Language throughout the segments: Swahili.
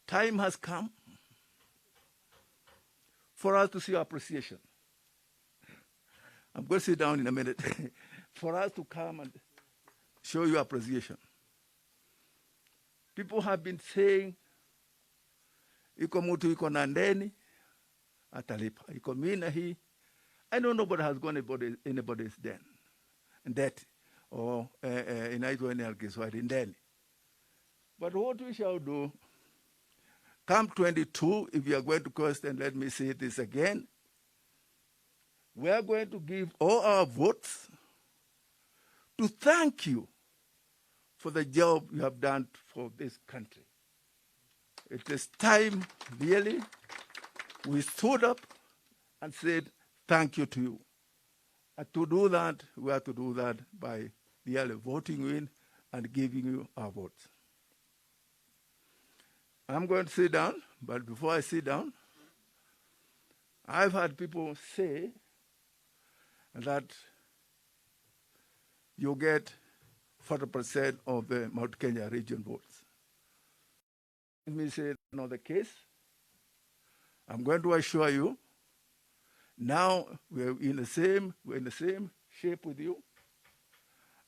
time has come for us to see appreciation. I'm going to sit down in a minute. For us to come and show you appreciation. People have been saying, iko mtu iko na ndeni, atalipa. Iko mina hii. I know nobody has gone anybody's debt. Or inaitwa any Kiswahili ndeni. But what we shall do, come 22, if you are going to question, let me say this again. We are going to give all our votes to thank you for the job you have done for this country. It is time, really, we stood up and said thank you to you. And to do that, we have to do that by really voting in and giving you our votes. I'm going to sit down, but before I sit down, I've had people say that you get 40% of the Mount Kenya region votes. Let me say not the case. I'm going to assure you, now we're in the same shape with you,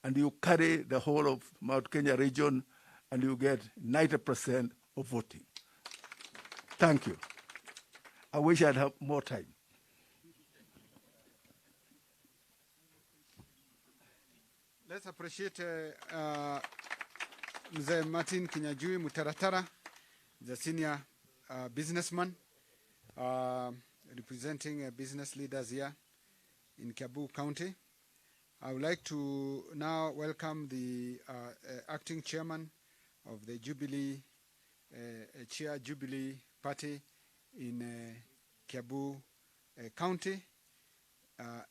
and you carry the whole of Mount Kenya region, and you get 90% of voting. Thank you. I wish I'd have more time. Let's appreciate Mzee Martin Kinyajui Mutaratara, the senior businessman, representing business leaders here in Kiambu County. I would like to now welcome the acting chairman of the Jubilee Party in Kiambu County,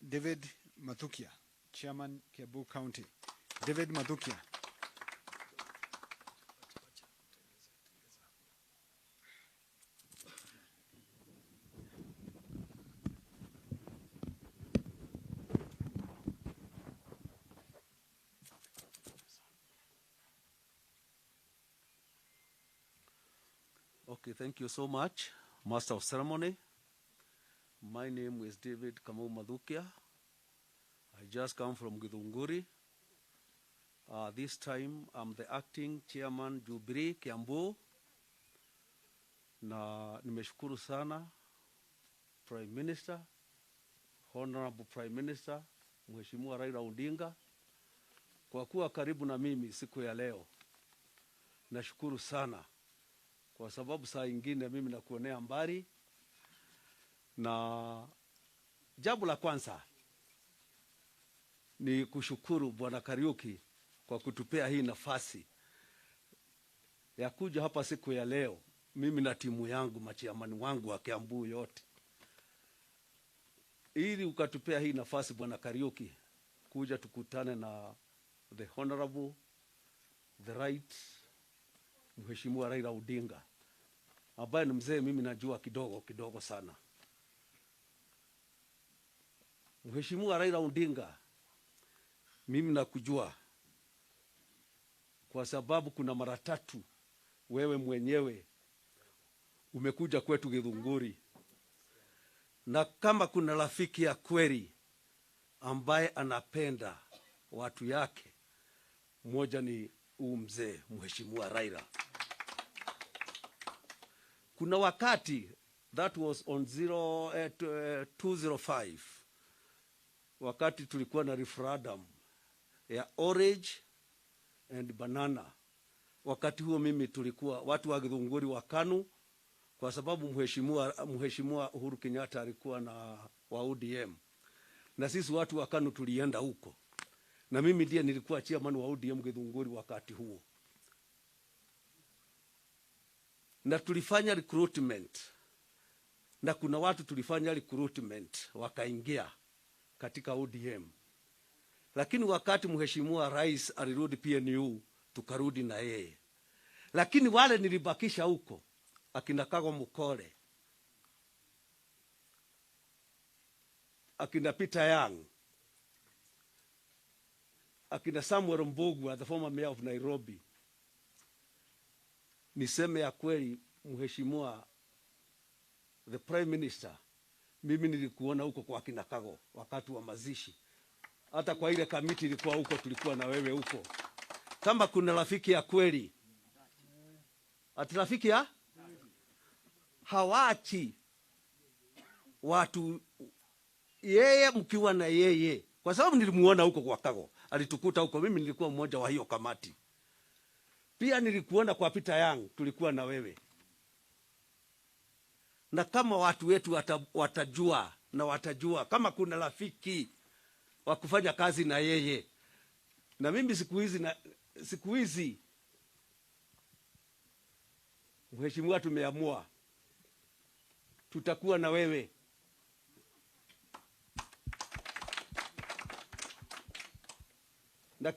David Mathukia, Chairman Kiambu County. David Mathukia. Okay, thank you so much, Master of Ceremony. My name is David Kamau Mathukia. I just come from Githunguri. This time, I'm the acting chairman Jubilee Kiambu. Na nimeshukuru sana Prime Minister, Honorable Prime Minister, Mheshimiwa Raila Odinga, kwa kuwa karibu na mimi siku ya leo. Nashukuru sana, kwa sababu saa ingine mimi nakuonea mbali. Na jambo la kwanza ni kushukuru Bwana Kariuki kwa kutupea hii nafasi ya kuja hapa siku ya leo, mimi na timu yangu, machiamani wangu wa Kiambu yote, ili ukatupea hii nafasi Bwana Kariuki kuja tukutane na the honorable, the right Mheshimiwa Raila Odinga, ambaye ni mzee mimi najua kidogo sana. Mheshimiwa Raila Odinga, mimi nakujua kwa sababu kuna mara 3 wewe mwenyewe umekuja kwetu Githunguri, na kama kuna rafiki ya kweli ambaye anapenda watu yake, mmoja ni mzee Mheshimiwa Raila. Kuna wakati, that was on 205, wakati tulikuwa na referendum ya orange and banana. Wakati huo mimi tulikuwa watu wa Githunguri wa KANU, kwa sababu Mheshimiwa Uhuru Kenyatta alikuwa na wa ODM. Na sisi watu wa KANU tulienda huko. Na mimi ndiye nilikuwa chairman wa ODM Githunguri wakati huo. Na tulifanya recruitment. Na kuna watu tulifanya recruitment wakaingia katika ODM. Lakini wakati Mheshimiwa Rais alirudi PNU, tukarudi na yeye. Lakini wale nilibakisha huko, akina Kago Mukole, akina Peter Young, akina Samuel Mbugua, the former mayor of Nairobi. Niseme ya kweli, Mheshimiwa the Prime Minister, mimi nilikuona huko kwa kina Kago wakati wa mazishi. Hata kwa ile kamiti ilikuwa huko, tulikuwa na wewe huko. Kama kuna rafiki ya kweli, ati rafiki ya hawachi watu yeye mkiwa na yeye, kwa sababu nilimuona huko kwa Kago, alitukuta huko. Mimi nilikuwa mmoja wa hiyo kamati. Pia nilikuona kwa Peter Young, tulikuwa na wewe. Na kama watu wetu watajua kama kuna rafiki wa kufanya kazi na yeye. Na mimi siku hizi Mheshimiwa, tumeamua tutakuwa na wewe. Na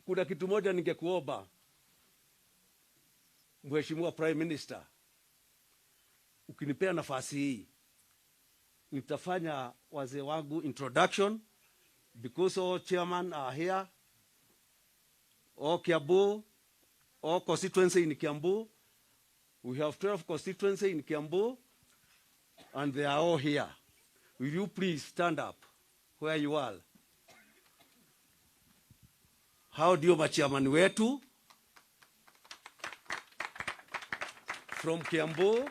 kuna kitu moja ningekuomba Mheshimiwa Prime Minister, ukinipea nafasi hii nitafanya wazee wangu introduction, because all chairman are here, all Kiambu, all constituency in Kiambu. We have 12 constituency in Kiambu, and they are all here. Will you please stand up where you are? Hao ndio machairman wetu from Kiambu.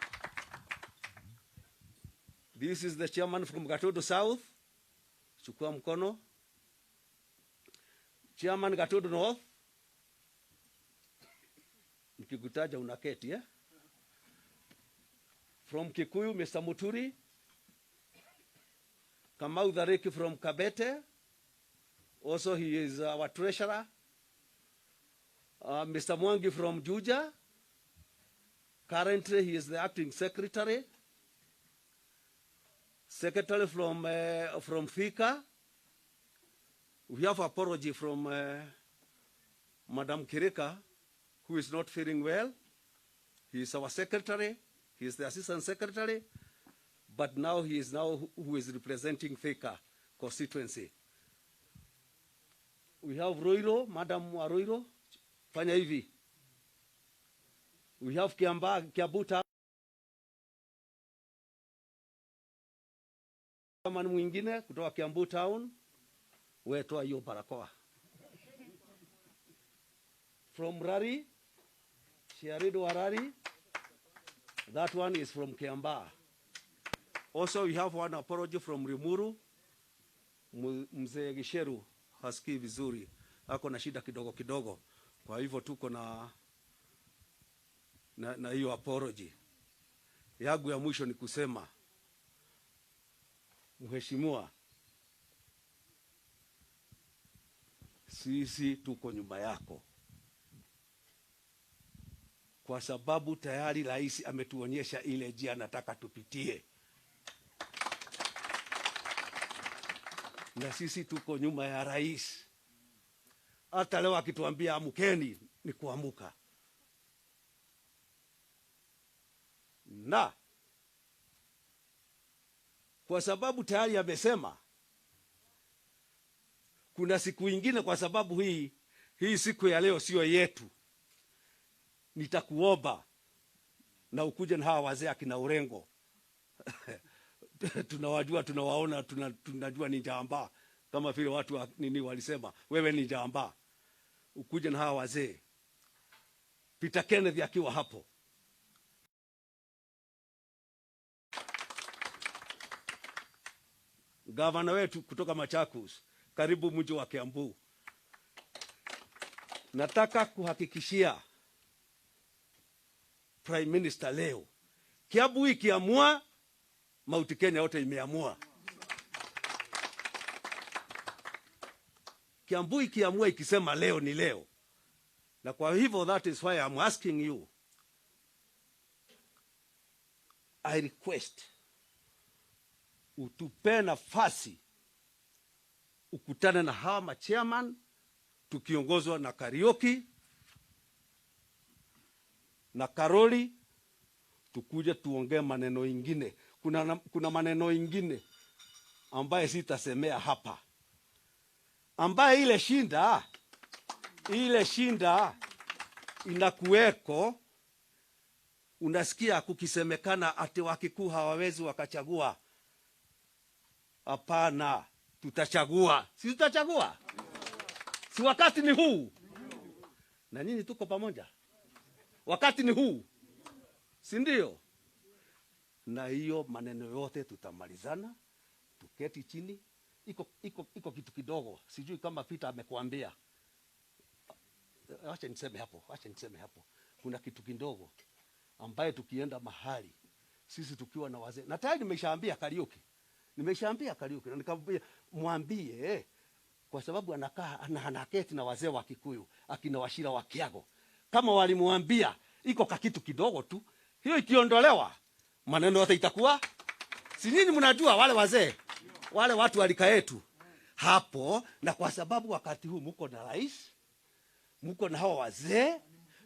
This is the chairman from Gatudu South. Chukua mkono. Chairman Gatudu North. Nikikutaja unaketi, eh? From Kikuyu, Mr. Muturi. Kamau Dhareki from Kabete. Also, he is our treasurer. Mr. Mwangi from Juja. Currently, he is the acting secretary. Secretary from Thika. We have apology from Madam Kirika, who is not feeling well. He is our secretary. He is the assistant secretary. But now he is who is representing Thika constituency. We have Roiro, Madam Roiro. Fanya hivi. We have Kiambu man mwingine kutoka Kiambu town. Wewe toa hiyo barakoa. From Rari, Shiarido Warari. That one is from Kiamba. Also we have one apology from Rimuru. Mzee Gisheru hasikii vizuri. Ako na shida kidogo. Kwa hivyo tuko na hiyo apology. Yangu ya mwisho ni kusema, Mheshimiwa, sisi tuko nyuma yako, kwa sababu tayari rais ametuonyesha ile njia anataka tupitie, na sisi tuko nyuma ya rais. Hata leo akituambia amkeni, ni kuamuka. Na kwa sababu tayari amesema kuna siku ingine, kwa sababu hii siku ya leo sio yetu, nitakuomba na ukuje na hawa wazee akina Urengo. Tunawajua, tunawaona, tunajua ni jamba, kama vile watu walisema wewe ni jamba. Ukuje na hawa wazee, Peter Kenneth akiwa hapo, gavana wetu kutoka Machakos, karibu mji wa Kiambu. Nataka kuhakikishia Prime Minister leo, Kiambu ikiamua, Mount Kenya yote imeamua. Kiambu ikiamua, ikisema leo ni leo. Na kwa hivyo, that is why I'm asking you, I request utupe nafasi ukutane na hawa machairman, tukiongozwa na Karioki na Karoli, tukuje tuongee maneno ingine. Kuna maneno ingine ambaye sitasemea hapa, ambaye ile shinda inakuweko unasikia kukisemekana ati Wakikuyu hawawezi wakachagua. Hapana, tutachagua. Si tutachagua? Si wakati ni huu? Na nyinyi tuko pamoja. Wakati ni huu. Si ndio? Na hiyo maneno yote tutamalizana, tuketi chini. Iko kitu kidogo. Sijui kama Peter amekuambia. Acha niseme hapo. Kuna kitu kidogo ambaye tukienda mahali sisi tukiwa na wazee. Na tayari nimeshaambia Kariuki. Na nikamwambia mwambie kwa sababu anaketi na wazee wa Kikuyu, akina Washira wa Kiago. Kama walimwambia iko kitu kidogo tu, hiyo ikiondolewa maneno yote itakuwa. Si nini mnajua wale wazee, wale watu walika yetu hapo, na kwa sababu wakati huu mko na rais, mko na hao wazee,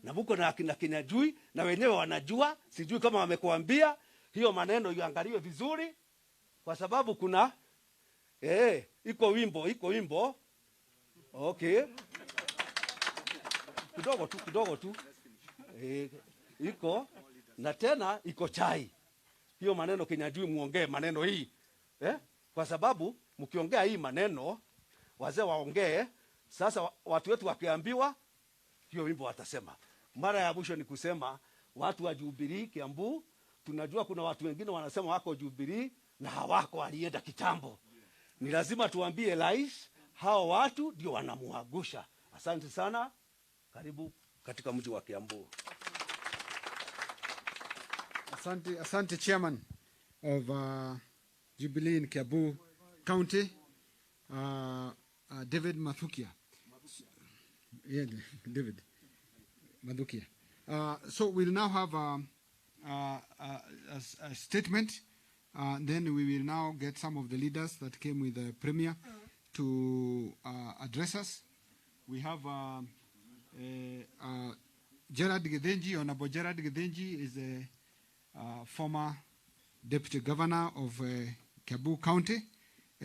na mko na akina Kinyajui, na wenyewe wanajua, sijui kama wamekuambia, hiyo maneno iangaliwe vizuri, kwa sababu kuna iko wimbo. Okay. Kidogo tu. Iko na tena iko chai. Hiyo maneno Kinyajui muongee maneno hii. Kwa sababu mkiongea hii maneno wazee waongee, sasa watu wetu wakiambiwa hiyo wimbo watasema. Mara ya mwisho ni kusema watu wa Jubilee Kiambu, tunajua kuna watu wengine wanasema wako Jubilee na hawako, walienda kitambo. Ni lazima tuambie rais hao watu ndio wanamuagusha. Asante sana. Karibu katika mji wa Kiambu. Asante Chairman of Jubilee in Kiambu County, David Mathukia. Yeah, David Mathukia. So we'll now have a statement. Then we will now get some of the leaders that came with the Premier to address us. We have Gerard Githinji. Honorable Gerard Githinji is a former Deputy Governor of Kiambu County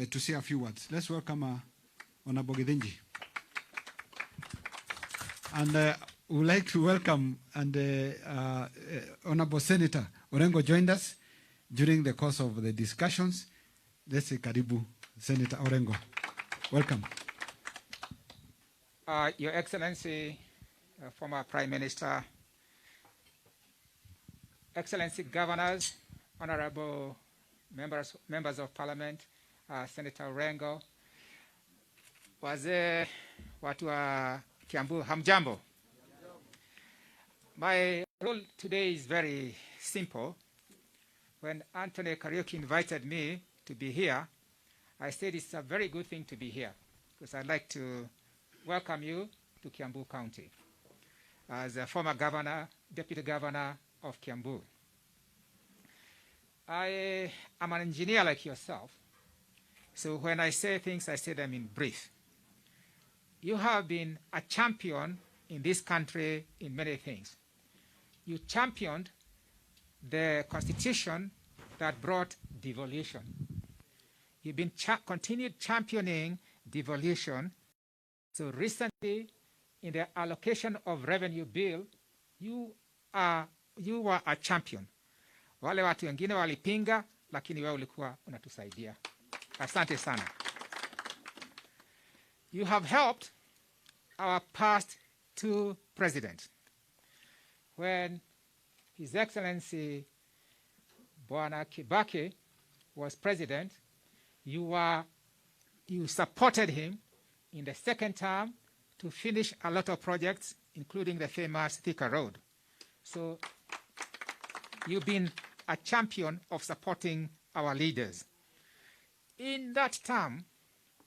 to say a few words. Let's welcome Honorable Githinji. And we would like to welcome Honorable Senator Orengo joined us during the course of the discussions. Let's say karibu, Senator Orengo. Welcome. Your Excellency, former Prime Minister, Excellency Governors, Honorable members of Parliament, Senator Orengo, wazee, watu wa Kiambu, hamjambo. My role today is very simple. When Anthony Kariuki invited me to be here, I said it's a very good thing to be here because I'd like to welcome you to Kiambu County as a former governor, deputy governor of Kiambu. I am an engineer like yourself, so when I say things, I say them in brief. You have been a champion in this country in many things. You championed the constitution that brought devolution. You've been continued championing devolution. So recently, in the allocation of revenue bill, you were a champion. Wale watu wengine walipinga, lakini wewe ulikuwa unatusaidia. Asante sana. You have helped our past two presidents. When His Excellency Bwana Kibaki was president, you supported him in the second term to finish a lot of projects, including the famous Thika Road. So you've been a champion of supporting our leaders. In that term,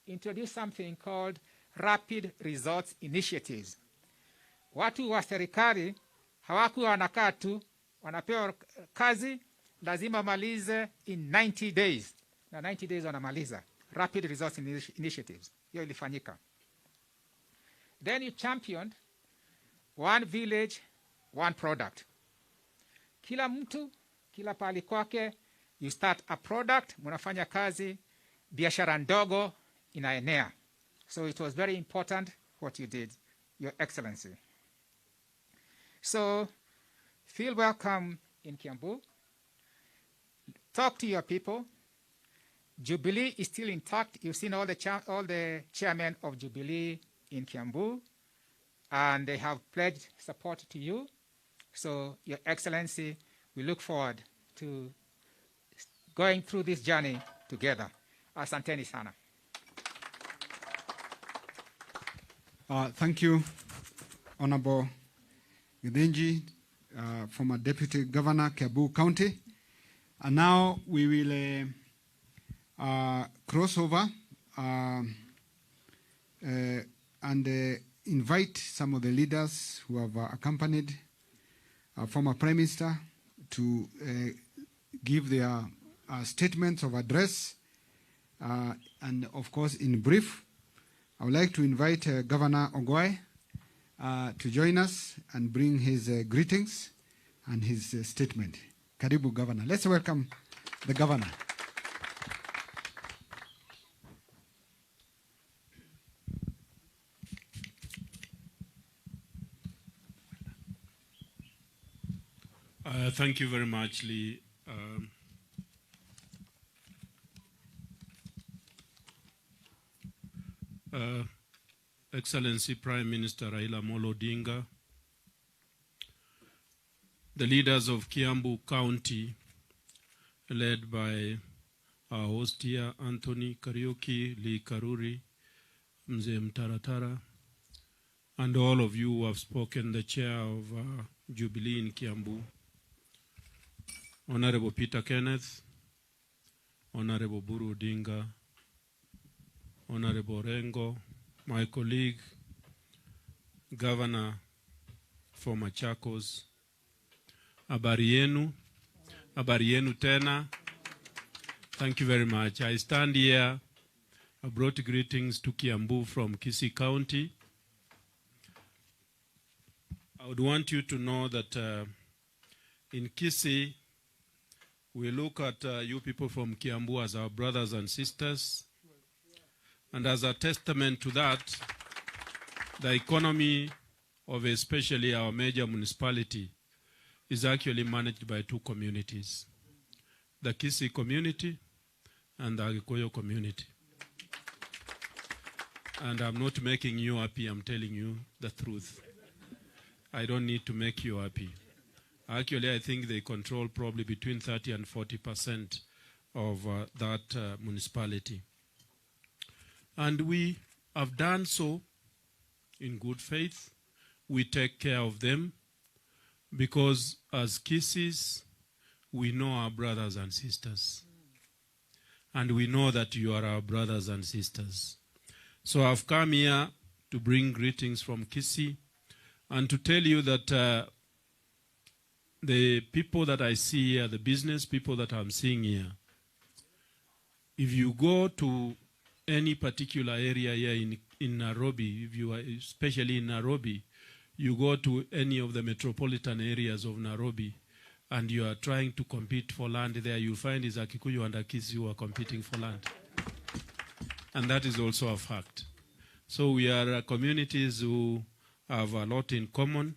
introduced something called Rapid Results Initiatives. Watu wa serikali hawakuwa wanakaa tu, wanapewa kazi, lazima malize in 90 days. Na 90 days wanamaliza. Rapid Results Initiatives. Hiyo ilifanyika. Then you championed one village, one product. Kila mtu, kila pali kwake, you start a product, munafanya kazi, biashara ndogo inaenea. So it was very important what you did, Your Excellency. So feel welcome in Kiambu. Talk to your people. Jubilee is still intact. You've seen all the chairmen of Jubilee in Kiambu, and they have pledged support to you. So, Your Excellency, we look forward to going through this journey together. Asanteni sana. Thank you, Honorable Githinji, former Deputy Governor, Kiambu County. And now we will cross over and invite some of the leaders who have accompanied our former Prime Minister to give their statements of address and, of course, in brief. I would like to invite Governor Ogwai to join us and bring his greetings and his statement. Karibu, Governor. Let's welcome the Governor. Thank you very much, Lee. Excellency Prime Minister Raila Odinga, the leaders of Kiambu County, led by our host here, Anthony Kariuki, Lee Karuri, Mzee Mtaratara, and all of you who have spoken, the chair of Jubilee in Kiambu, Honorable Peter Kenneth, Honorable Buru Odinga, Honorable Rengo, my colleague, Governor for Machakos, Habari yenu tena. Thank you very much. I stand here, I brought greetings to Kiambu from Kisii County. I would want you to know that in Kisii, we look at you people from Kiambu as our brothers and sisters. And as a testament to that, the economy of especially our major municipality is actually managed by two communities, the Kisii community and the Agikoyo community. And I'm not making you happy, I'm telling you the truth. I don't need to make you happy. Actually, I think they control probably between 30 and 40% of that municipality. And we have done so in good faith. We take care of them because as Kisiis, we know our brothers and sisters. And we know that you are our brothers and sisters. So I've come here to bring greetings from Kisii and to tell you that the people that I see here, the business people that I'm seeing here, if you go to any particular area here in Nairobi, if you are especially in Nairobi, you go to any of the metropolitan areas of Nairobi and you are trying to compete for land there, you'll find is a Kikuyu and a Kisii who are competing for land. And that is also a fact. So we are communities who have a lot in common.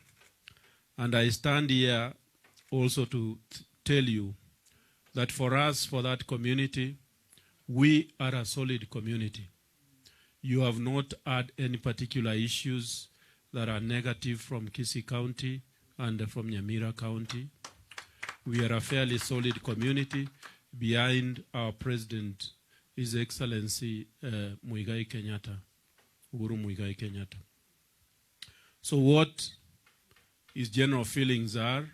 And I stand here also to tell you that for us, for that community, we are a solid community. You have not had any particular issues that are negative from Kisii County and from Nyamira County. We are a fairly solid community behind our President, His Excellency Kenyatta, Uhuru Muigai Kenyatta. So what his general feelings are,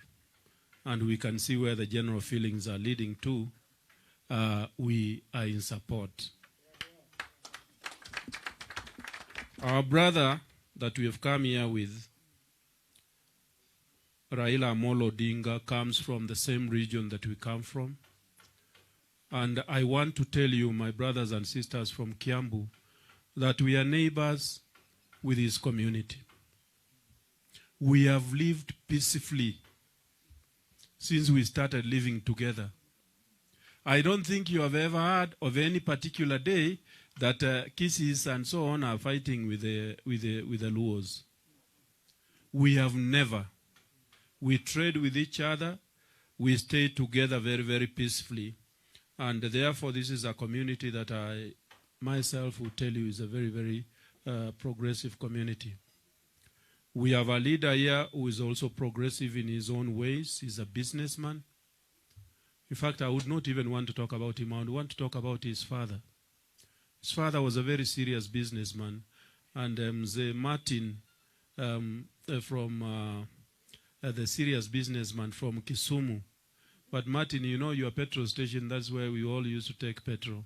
and we can see where the general feelings are leading to, we are in support. Our brother that we have come here with, Raila Odinga, comes from the same region that we come from. And I want to tell you, my brothers and sisters from Kiambu, that we are neighbors with his community. We have lived peacefully since we started living together. I don't think you have ever heard of any particular day that Kisiis and so on are fighting with the Luos. We have never. We trade with each other. we stay together very, very peacefully. And therefore, this is a community that I myself will tell you is a very, very progressive community. We have a leader here who is also progressive in his own ways. He's a businessman. In fact, I would not even want to talk about him. I would want to talk about his father. His father was a very serious businessman. And Mzee Martin from the serious businessman from Kisumu. But Martin, you know your petrol station, that's where we all used to take petrol.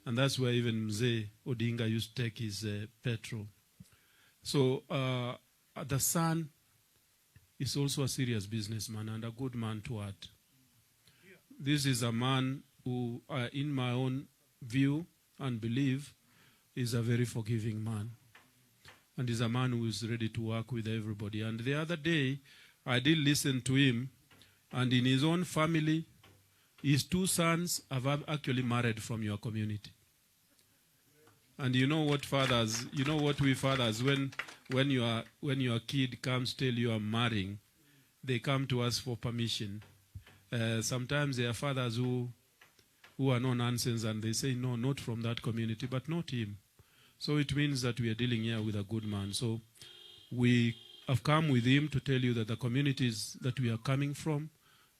And that's where even Mzee Odinga used to take his petrol. So the son is also a serious businessman and a good man to heart. This is a man who, in my own view and belief, is a very forgiving man. And is a man who is ready to work with everybody. And the other day, I did listen to him, and in his own family, his two sons have actually married from your community. And you know what fathers, you know what we fathers, when your kid comes tell you I'm marrying, they come to us for permission. Sometimes there are fathers who are no nonsense and they say, no, not from that community, but not him. So it means that we are dealing here with a good man. So we have come with him to tell you that the communities that we are coming from,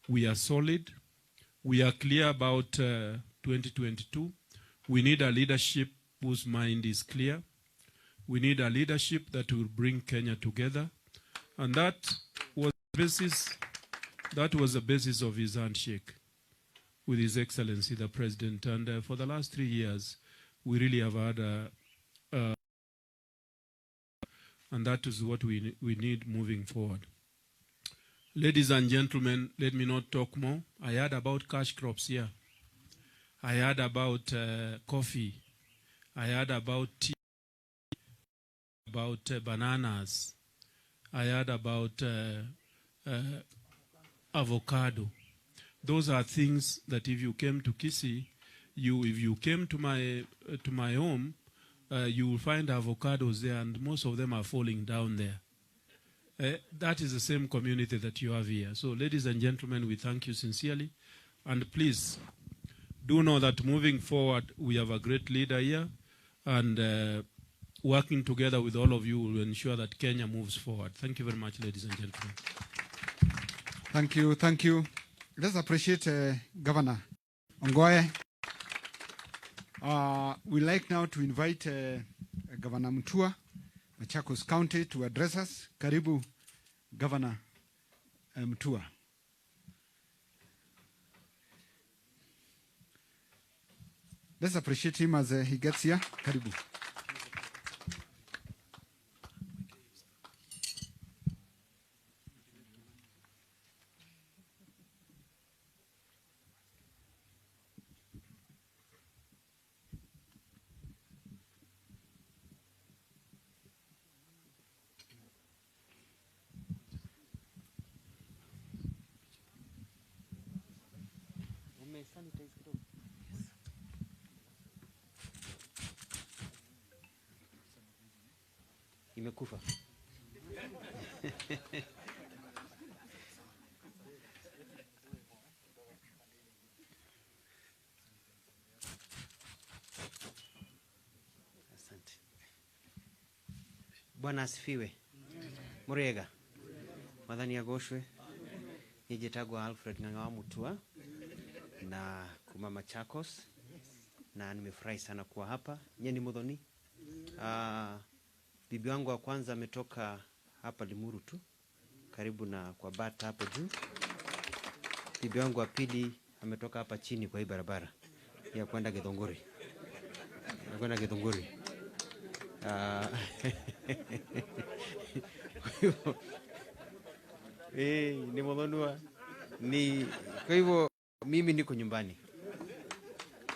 we are solid. We are clear about 2022. We need a leadership whose mind is clear. We need a leadership that will bring Kenya together. And that was the basis of his handshake with His Excellency, the President. And for the last 3 years, we really have had and that is what we need moving forward. Ladies and gentlemen, let me not talk more. I heard about cash crops here. I heard about coffee. I heard about tea, about bananas. I heard about avocado. Those are things that if you came to Kisii, if you came to my home, you will find avocados there, and most of them are falling down there. That is the same community that you have here. So, ladies and gentlemen, we thank you sincerely. And please, do know that moving forward, we have a great leader here. And working together with all of you will ensure that Kenya moves forward. Thank you very much, ladies and gentlemen. Thank you, thank you. Let's appreciate Governor Ongoye. We'd like now to invite Governor Mutua, Machakos County, to address us. Karibu, Governor Mutua. Let's appreciate him as he gets here. Karibu. Imekufa. Asante. Bwana asifiwe. Murega. Madhani ya goshwe. Nijetagwa Alfred Ng'ang'a Mutua na kuma Machakos. Na nimefurahi sana kuwa hapa. Nyeni Muthoni. Bibi wangu wa kwanza ametoka hapa Limuru tu, karibu na kwa Bata hapo juu. Bibi wangu wa pili ametoka hapa chini kwa hii barabara ya kwenda Githunguri. Kwenda Githunguri. Ni Muthonua. Kwa hivyo mimi niko nyumbani.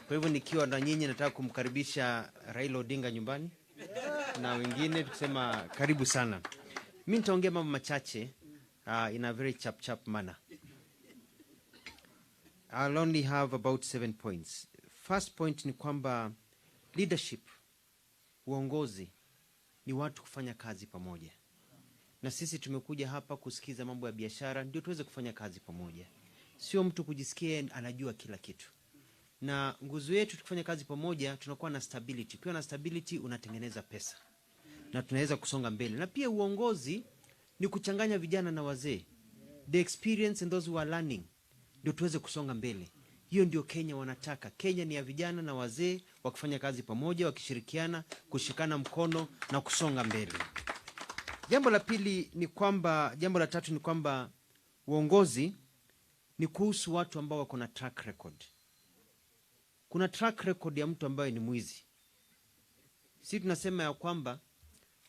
Kwa hivyo nikiwa na nyinyi nataka kumkaribisha Raila Odinga nyumbani. Na wengine tukisema karibu sana. Mimi nitaongea mambo machache in a very chap manner. I'll only have about 7 points. First point ni kwamba leadership, uongozi, ni watu kufanya kazi pamoja. Na sisi tumekuja hapa kusikiza mambo ya biashara, ndio tuweze kufanya kazi pamoja. sio mtu kujisikia anajua kila kitu. Na nguzo yetu tukifanya kazi pamoja tunakuwa na stability. Ukiwa na stability unatengeneza pesa na tunaweza kusonga mbele. Na pia uongozi ni kuchanganya vijana na wazee, the experience and those who are learning, ndio tuweze kusonga mbele. Hiyo ndio Kenya wanataka. Kenya ni ya vijana na wazee wakifanya kazi pamoja, wakishirikiana, kushikana mkono na kusonga mbele. Jambo la tatu ni kwamba uongozi ni kuhusu watu ambao wako na track record. Kuna track record ya mtu ambaye ni mwizi. Sisi tunasema ya kwamba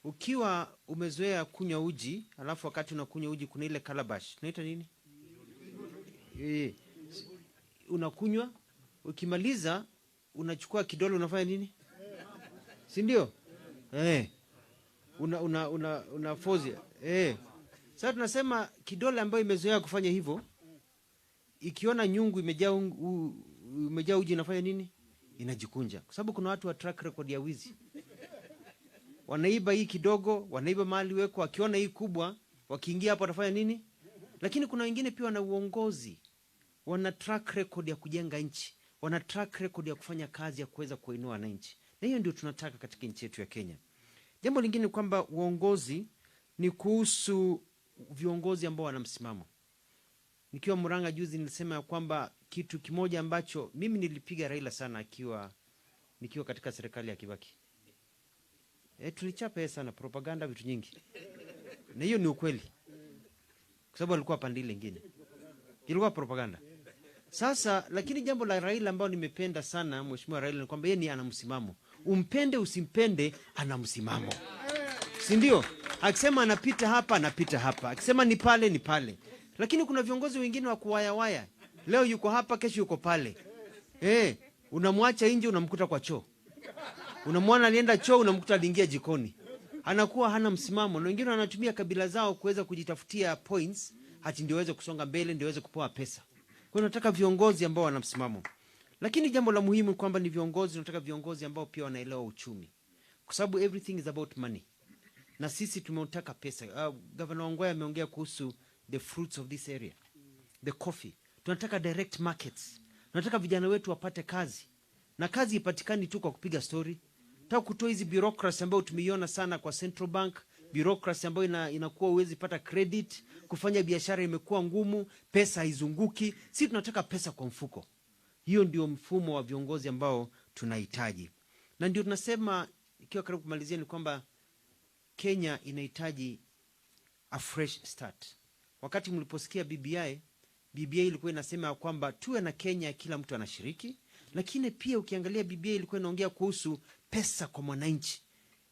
ukiwa umezoea kunywa uji, alafu wakati unakunywa uji kuna ile calabash. Tunaita nini? Unakunywa, ukimaliza unachukua kidole unafanya nini? Si ndio? Unafozi. Sasa tunasema kidole ambayo imezoea kufanya hivyo, ikiona nyungu imejaa uji inafanya nini? Inajikunja. Kwa sababu kuna watu wa track record ya wizi. Wanaiba hii kidogo, wanaiba mahali weko, wakiona hii kubwa, wakiingia hapo watafanya nini? Lakini kuna wengine pia wana uongozi. Wana track record ya kujenga nchi. Wana track record ya kufanya kazi ya kuweza kuinua wananchi. Na hiyo ndio tunataka katika nchi yetu ya Kenya. Jambo lingine ni kwamba uongozi ni kuhusu viongozi ambao wana msimamo. Nikiwa Murang'a juzi nilisema ya kwamba kitu kimoja ambacho mimi nilipiga Raila sana nikiwa katika serikali ya Kibaki. Tulichapa sana propaganda, vitu nyingi. Na hiyo ni ukweli. Kwa sababu alikuwa pande lingine. Ilikuwa propaganda. Sasa lakini jambo la Raila ambao nimependa sana Mheshimiwa Raila ni kwamba yeye ana msimamo. Umpende usimpende, ana msimamo. Si ndio? Akisema anapita hapa, anapita hapa. Akisema ni pale, ni pale. Lakini kuna viongozi wengine wa kuwaya. Leo yuko hapa, kesho yuko pale. Unamwacha nje unamkuta kwa choo. Unamwona alienda choo unamkuta aliingia jikoni. Anakuwa hana msimamo. Na wengine wanatumia kabila zao kuweza kujitafutia points, hati ndio waweze kusonga mbele, ndio waweze kupewa pesa. Kwa hiyo nataka viongozi ambao wana msimamo. Lakini jambo la muhimu kwamba ni viongozi, nataka viongozi ambao pia wanaelewa uchumi. Kwa sababu everything is about money. Na sisi tumeutaka pesa. Governor Ongwae ameongea kuhusu the fruits of this area. The coffee. Tunataka direct markets. Tunataka vijana wetu wapate kazi. Na kazi ipatikani tu kwa kupiga story. Tunataka kutoa hizi bureaucracy ambayo tumeiona sana kwa Central Bank, bureaucracy ambayo inakuwa huwezi pata credit, kufanya biashara imekuwa ngumu, pesa haizunguki. Sisi tunataka pesa kwa mfuko. Hiyo ndio mfumo wa viongozi ambao tunahitaji. Na ndio tunasema ikiwa karibu kumalizia ni kwamba Kenya inahitaji a fresh start. Wakati mliposikia BBI ilikuwa inasema kwamba tuwe na Kenya kila mtu anashiriki, lakini pia ukiangalia BBI ilikuwa inaongea kuhusu pesa kwa mwananchi.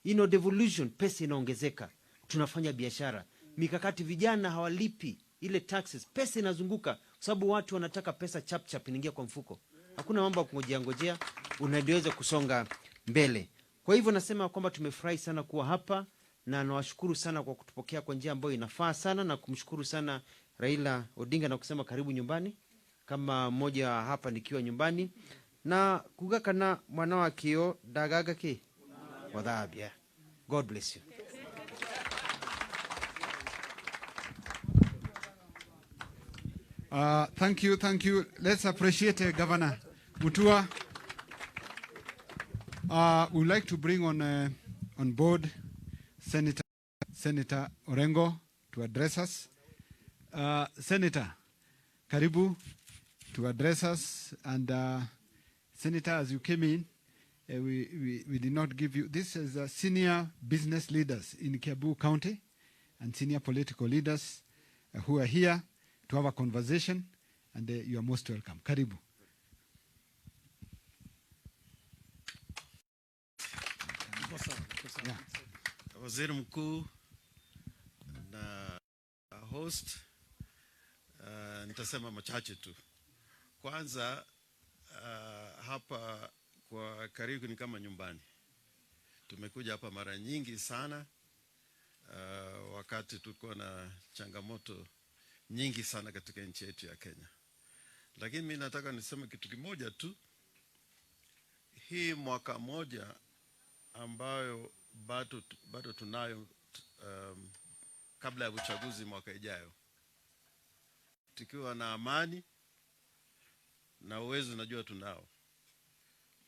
Devolution, pesa inaongezeka. Tunafanya biashara. Mikakati, vijana hawalipi ile taxes, pesa inazunguka kwa sababu watu wanataka pesa chap inaingia kwa mfuko. Hakuna mambo ya kungojea, unaweza kusonga mbele. Kwa hivyo nasema kwamba tumefurahi sana kuwa hapa na nawashukuru sana kwa kutupokea kwa njia ambayo inafaa sana, na kumshukuru sana Raila Odinga na kusema karibu nyumbani kama mmoja hapa nikiwa nyumbani, na kugakana mwana wa kio dagaga ki wadhabia. God bless you. Thank you. Let's appreciate Governor Mutua. We'd like to bring on board Senator Orengo to address us. Senator, karibu to address us. And Senator, as you came in, we did not give you. This is senior business leaders in Kiambu County and senior political leaders who are here to have a conversation, and you are most welcome. Karibu. Yeah. Waziri Mkuu na host, nitasema machache tu. Kwanza hapa kwa karibu ni kama nyumbani. Tumekuja hapa mara nyingi sana wakati tulikuwa na changamoto nyingi sana katika nchi yetu ya Kenya. Lakini mimi nataka niseme kitu kimoja tu. Hii mwaka moja ambayo bado tunayo kabla ya uchaguzi mwaka ijayo, tukiwa na amani na uwezo najua tunao.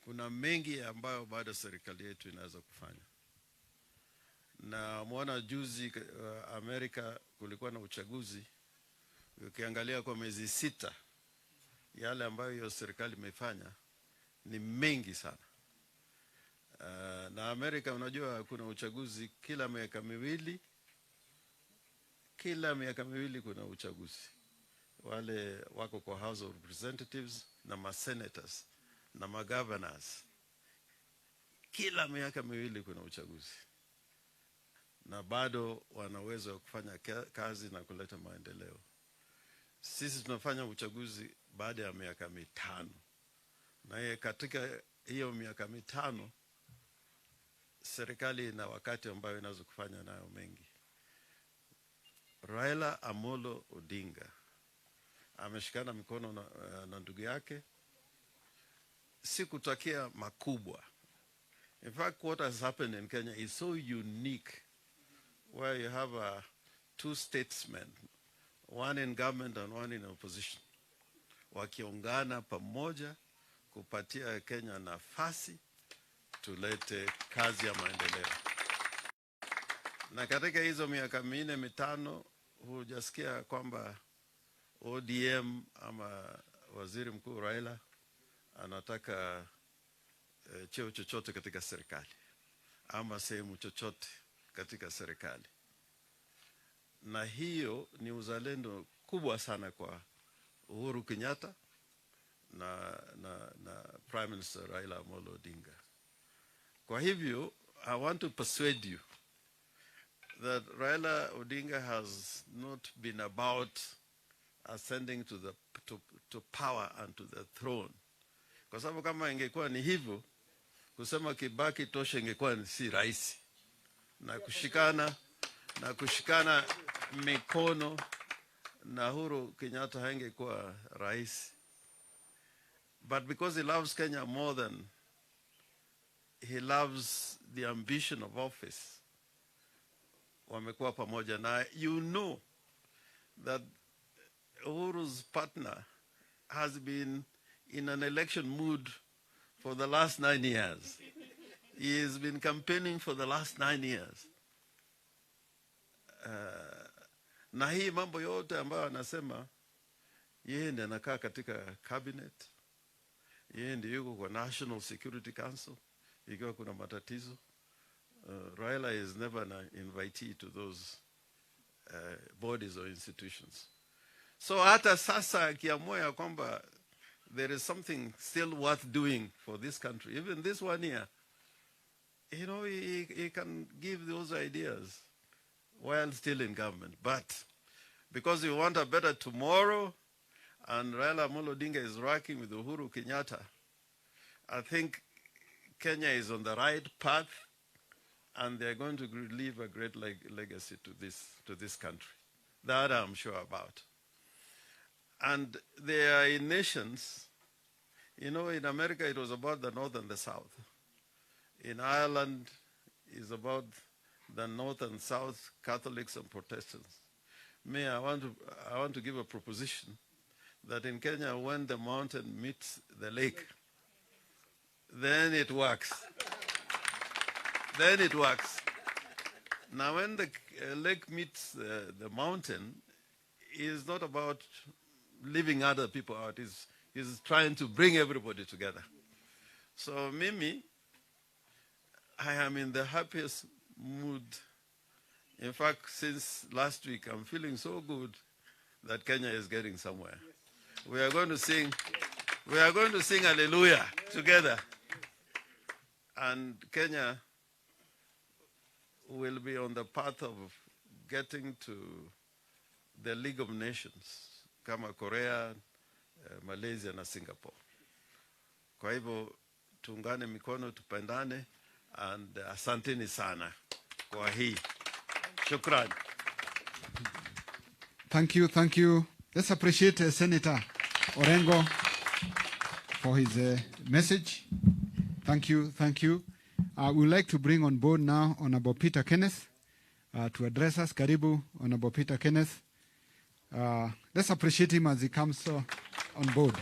Kuna mengi ambayo bado serikali yetu inaweza kufanya. Na muona juzi Amerika kulikuwa na uchaguzi. Ukiangalia kwa miezi 6 yale ambayo hiyo serikali imefanya ni mengi sana. Na Amerika unajua kuna uchaguzi kila miaka miwili. Kila miaka miwili kuna uchaguzi. Wale wako kwa House of Representatives na ma-senators na ma-governors. Kila miaka miwili kuna uchaguzi. Na bado wana uwezo wa kufanya kazi na kuleta maendeleo. Sisi tunafanya uchaguzi baada ya miaka 5. Na katika hiyo miaka 5 serikali ina wakati ambayo inaweza kufanya nayo mengi. Raila Amolo Odinga ameshikana mikono na ndugu yake. Si kutakia makubwa. In fact, what has happened in Kenya is so unique, where you have 2 statesmen, one in government and one in opposition, wakiungana pamoja kupatia Kenya nafasi tulete kazi ya maendeleo. Na katika hizo miaka 4-5 hujasikia kwamba ODM ama waziri mkuu Raila anataka cheo chochote katika serikali ama sehemu chochote katika serikali. Na hiyo ni uzalendo kubwa sana kwa Uhuru Kenyatta na Prime Minister Raila Amolo Odinga. Kwa hivyo, I want to persuade you that Raila Odinga has not been about ascending to power and to the throne. Kwa sababu kama ingekuwa ni hivyo, kusema Kibaki tosha ingekuwa ni si rahisi. Na kushikana mikono na Uhuru Kenyatta haingekuwa rahisi. But because he loves Kenya more than he loves the ambition of office, wamekuwa pamoja. Na you know that Uhuru's partner has been in an election mood for the last 9 years. He has been campaigning for the last 9 years. Na hii mambo yote ambayo anasema, yeye ndiye anakaa katika cabinet, yeye ndiye yuko kwa National Security Council, ikiwa kuna matatizo. Raila is never an invitee to those bodies or institutions. So hata sasa akiamua ya kwamba there is something still worth doing for this country, even this 1 year, you know, he can give those ideas while still in government. But because we want a better tomorrow, and Raila Amolo Odinga is working with Uhuru Kenyatta, I think Kenya is on the right path, and they're going to leave a great legacy to this country. That I'm sure about. And there are nations, you know, in America it was about the North and the South. In Ireland it's about the North and South, Catholics and Protestants. Me, I want to give a proposition that in Kenya, when the mountain meets the lake, then it works. Then it works. Now, when the lake meets the mountain, it's not about leaving other people out. It's trying to bring everybody together. So, Mimi, I am in the happiest mood. In fact, since last week, I'm feeling so good that Kenya is getting somewhere. We are going to sing Hallelujah together. And Kenya will be on the path of getting to the League of Nations, kama Korea, Malaysia na Singapore. Kwa hivyo, tuungane mikono, tupendane, and asanteni sana kwa hii. Shukran. Thank you. Let's appreciate Senator Orengo for his message. Thank you. We would like to bring on board now Honorable Peter Kenneth to address us. Karibu, Honorable Peter Kenneth. Let's appreciate him as he comes on board.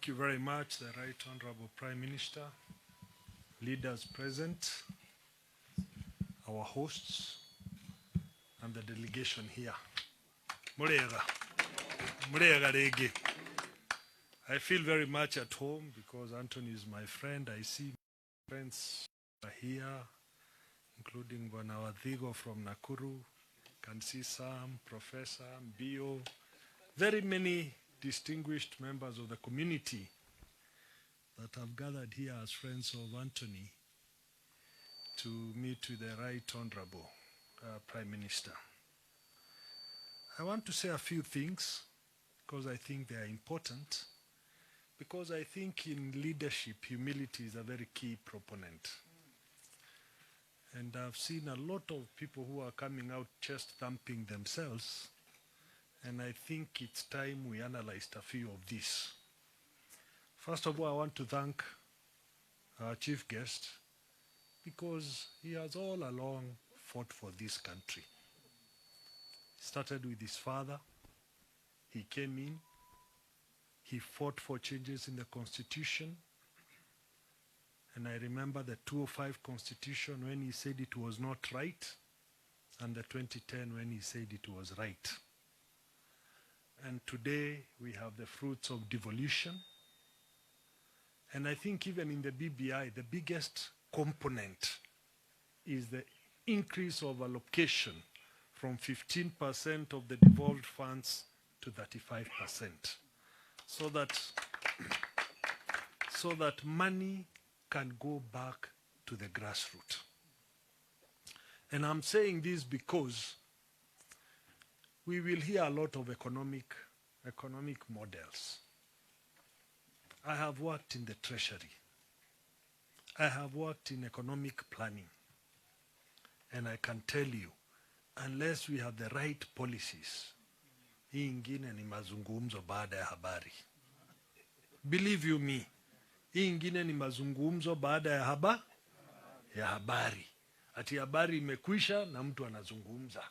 Thank you very much, the Right Honorable Prime Minister, leaders present, our hosts, and the delegation here. Murega. Murega rege. I feel very much at home because Anthony is my friend. I see friends are here, including Bwana from Nakuru. Can see Sam, Professor, Bio, very many distinguished members of the community that have gathered here as friends of Anthony to meet with the Right Honorable Prime Minister. I want to say a few things because I think they are important, because I think in leadership, humility is a very key proponent. And I've seen a lot of people who are coming out chest thumping themselves, and I think it's time we analyzed a few of these. First of all, I want to thank our chief guest because he has all along fought for this country. He started with his father. He came in. He fought for changes in the Constitution. And I remember the 2005 Constitution when he said it was not right, and the 2010 when he said it was right. And today we have the fruits of devolution. And I think even in the BBI, the biggest component is the increase of allocation from 15% of the devolved funds to 35%. So that money can go back to the grassroots. And I'm saying this because we will hear a lot of economic models. I have worked in the Treasury. I have worked in economic planning. And I can tell you, unless we have the right policies, hii ingine ni mazungumzo baada ya habari. Believe you me, hii ingine ni mazungumzo baada ya habari. Ati habari imekwisha na mtu anazungumza.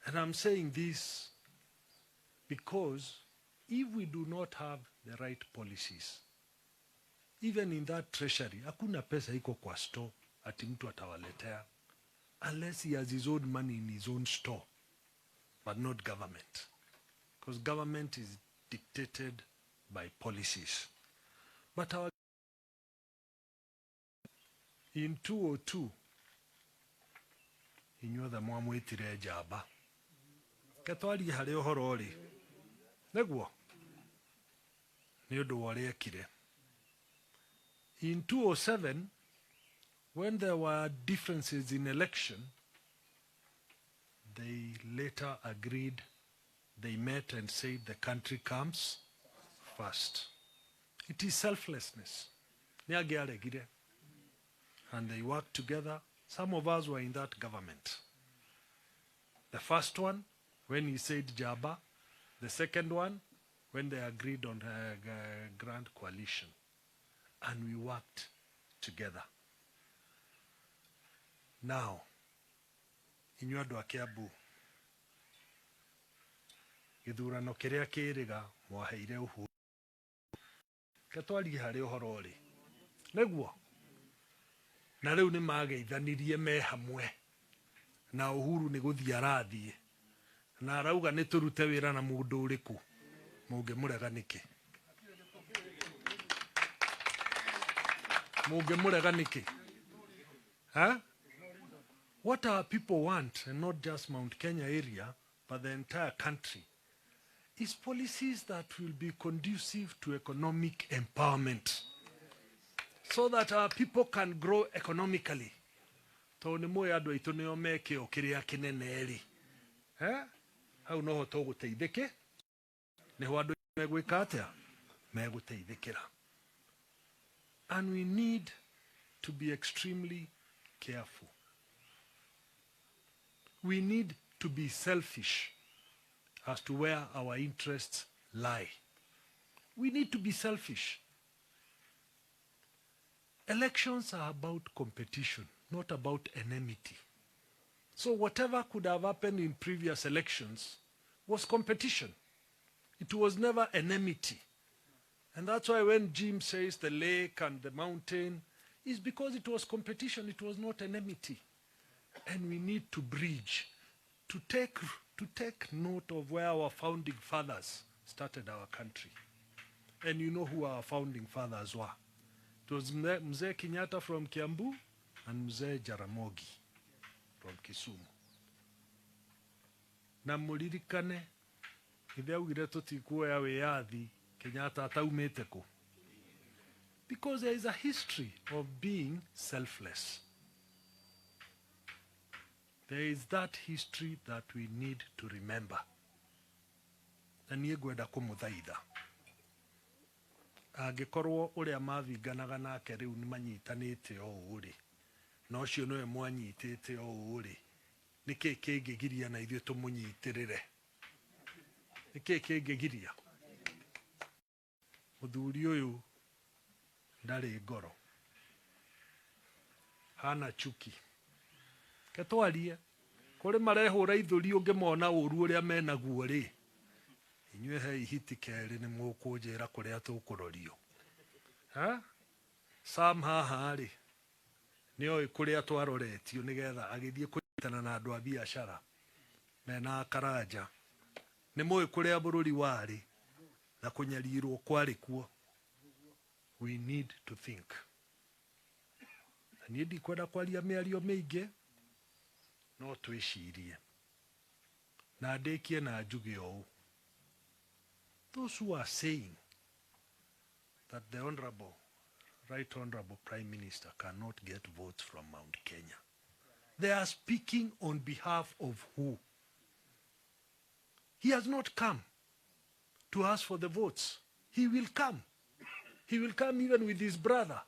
And I'm saying this because if we do not have the right policies, even in that treasury, hakuna pesa iko kwa store ati mtu atawaletea, unless he has his own money in his own store, but not government. Because government is dictated by policies. But in 202, inyuothe mwamwitire njamba. Ketwari hari uhoro ri. Neguo. Ni undu wa uria ekire. In 207, when there were differences in election, they later agreed, they met and said the country comes first. It is selflessness. And they worked together. Some of us were in that government. The first one, when he said Jaba. The second one, when they agreed on a grand coalition. And we worked together. Now, inyuĩ andũ a Kiambu, gĩthurano kĩrĩa kĩrĩga mwaheire Uhuru. Ketwarie harĩ ũhoro ũrĩ. Nĩguo. Na rĩu nĩ mageithanirie me hamwe. Na Uhuru nĩ gũthiĩ arathiĩ. Na arauga nĩ tũrute wĩra na mũndũ ũrĩkũ. Mũngĩmũrega nĩkĩ? Mũngĩmũrega nĩkĩ? Huh? What our people want, and not just Mount Kenya area, but the entire country, is policies that will be conducive to economic empowerment, so that our people can grow economically. Tondũ nĩ mũĩ andũ aitũ nĩo mekĩo kĩrĩa kĩnene rĩ. Hau noho tũgũteithĩke. Nĩho andũ megwĩka atĩa? Megũteithĩkĩra. And we need to be extremely careful. We need to be selfish as to where our interests lie. We need to be selfish. Elections are about competition, not about enmity. So whatever could have happened in previous elections was competition. It was never enmity. And that's why when Jim says the lake and the mountain, is because it was competition, it was not enmity. And we need to bridge, to take note of where our founding fathers started our country. And you know who our founding fathers were. It was Mzee Kenyatta from Kiambu and Mzee Jaramogi from Kisumu. Na muririkane, ithe augire tutikuoya wiyathi, Kenyatta ataumite ku. Because there is a history of being selfless. There is that history that we need to remember. Na niĩ ngwenda kũmũthaitha. Angĩkorwo ũrĩa mathinganaga nake rĩu nĩ manyitanĩte o ũrĩ, na ũcio nĩwe mwanyitĩte o ũrĩ, nĩkĩĩ kĩngĩgiria na ithuĩ tũmũnyitĩrĩre? Nĩkĩĩ kĩngĩgiria? Mũthuri ũyũ ndarĩ ngoro, hana chuki. Ketwarie kũrĩ marehũra ithũri ũngĩmona ũru ũrĩa menaguo rĩ, inyuĩ he ihiti kerĩ nĩ mũkũnjĩra kũrĩa tũkũrorio. Sam haha rĩ, nĩoĩ kũrĩa twaroretio nĩgetha agĩthiĩ kũnyitana na andũ a biacara mena karanja. Nĩ mũĩ kũrĩa bũrũri warĩ na kũnyarirwo kwarĩ kuo. We need to think. Na niĩ ndikwenda kwaria mĩario mĩingĩ, no twĩcirie. Na ndĩkie na njuge ũũ. Those who are saying that the Right Honorable Prime Minister cannot get votes from Mount Kenya, they are speaking on behalf of who? He has not come to ask for the votes. He will come. He will come even with his brother.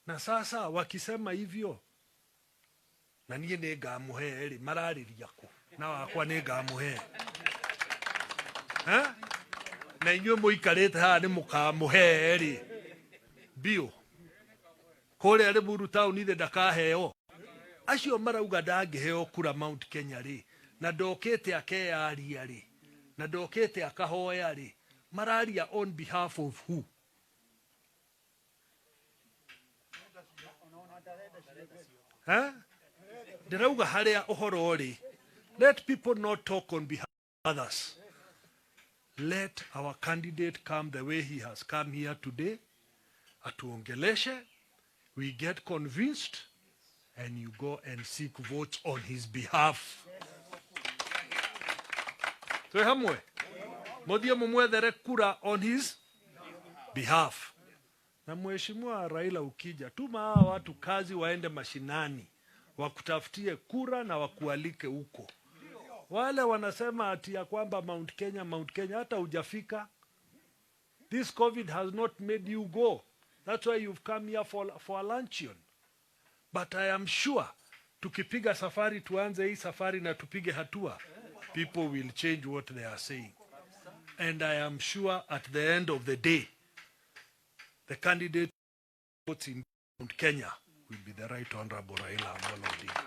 Na sasa wakisema hivyo, na niĩ nĩngamũhe rĩ, mararĩria kũ? Na wakwa nĩngamũhe. Na inyuĩ mũikarĩte haha nĩ mũkamũhe rĩ, bio. Kũrĩa Limuru town ithe ndakaheo. Acio marauga ndangĩheo kura Mount Kenya rĩ, na ndokĩte akeyaria rĩ, na ndokĩte akahoya rĩ, mararia on behalf of who? Ndĩrauga harĩa ũhoro rĩ, let people not talk on behalf of others. Let our candidate come the way he has come here today. Atuongeleshe, we get convinced, and you go and seek votes on his behalf. So hamwe, modia mumwethere kura on his behalf. Na mheshimiwa Raila ukija, tuma hawa watu kazi waende mashinani, wakutafutie kura na wakualike huko. Wale wanasema ati ya kwamba Mount Kenya, hata hujafika. This COVID has not made you go. That's why you've come here for a luncheon. But I am sure, tukipiga safari, tuanze hii safari na tupige hatua, people will change what they are saying. And I am sure at the end of the day, the candidate votes in Mount Kenya will be the Right Honorable Raila Odinga.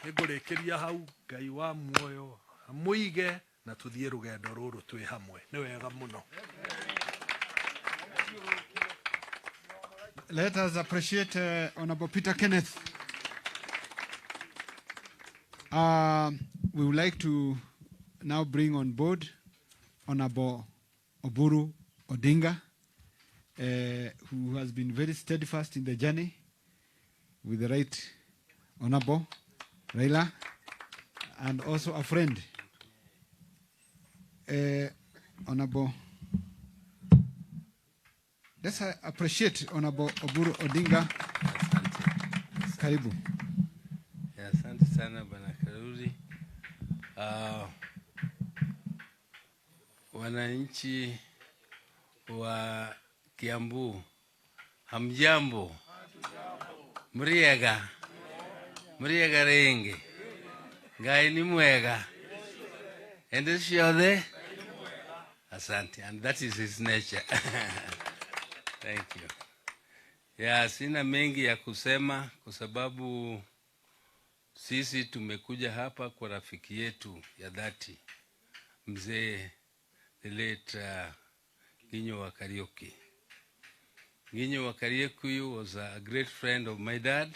Nĩngũrĩkĩria hau, Ngai wa muoyo amũige na tuthiĩ rũgendo rũrũ twĩ hamwe. Nĩ wega mũno. Let us appreciate Honorable Peter Kenneth. We would like to now bring on board Honorable Uhuru Odinga, who has been very steadfast in the journey with the Right Honorable Raila, and also a friend, Honorable. Let's appreciate Honorable Uhuru Odinga. Karibu. Asante sana Bwana Karuri. Wananchi wa Kiambu, hamjambo? Muriega renge. Ngai ni mwega. Ende siode? Asante. And that is his nature. Thank you. Ya, sina mengi ya kusema kwa sababu sisi tumekuja hapa kwa rafiki yetu ya dhati, mzee the late Nginyo wa Kariuki. Nginyo wa Kariuki was a great friend of my dad,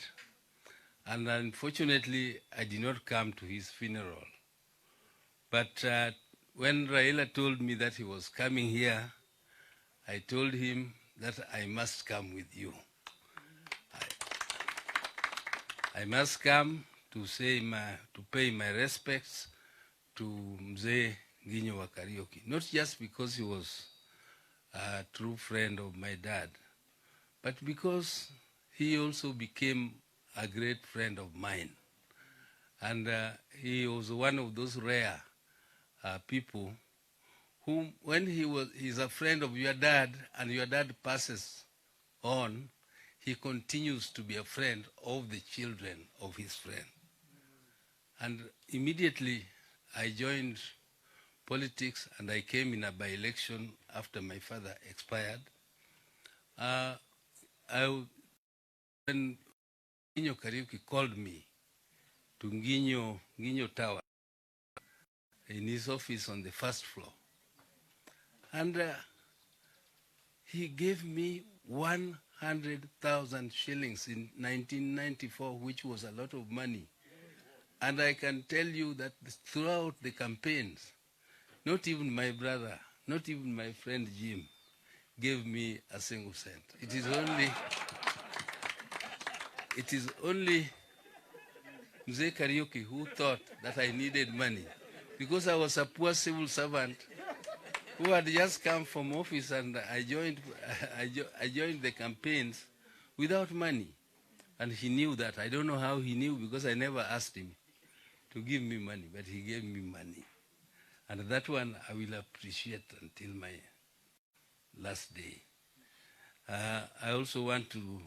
and unfortunately, I did not come to his funeral. But when Raila told me that he was coming here, I told him that I must come with you. I must come to pay my respects to Mzee Nginyo wa Kariuki, not just because he was a true friend of my dad, but because he also became a great friend of mine. And he was one of those rare people whom, when he's a friend of your dad and your dad passes on, he continues to be a friend of the children of his friend. And immediately I joined politics and I came in a by-election after my father expired. When Nginyo Kariuki called me to Nginyo Tower in his office on the first floor, and he gave me 100,000 shillings in 1994, which was a lot of money. And I can tell you that throughout the campaigns, not even my brother, not even my friend Jim, gave me a single cent. It is only Mzee Kariuki who thought that I needed money, because I was a poor civil servant who had just come from office, and I joined the campaigns without money. And he knew that. I don't know how he knew, because I never asked him to give me money, but he gave me money. And that one I will appreciate until my last day. I also want to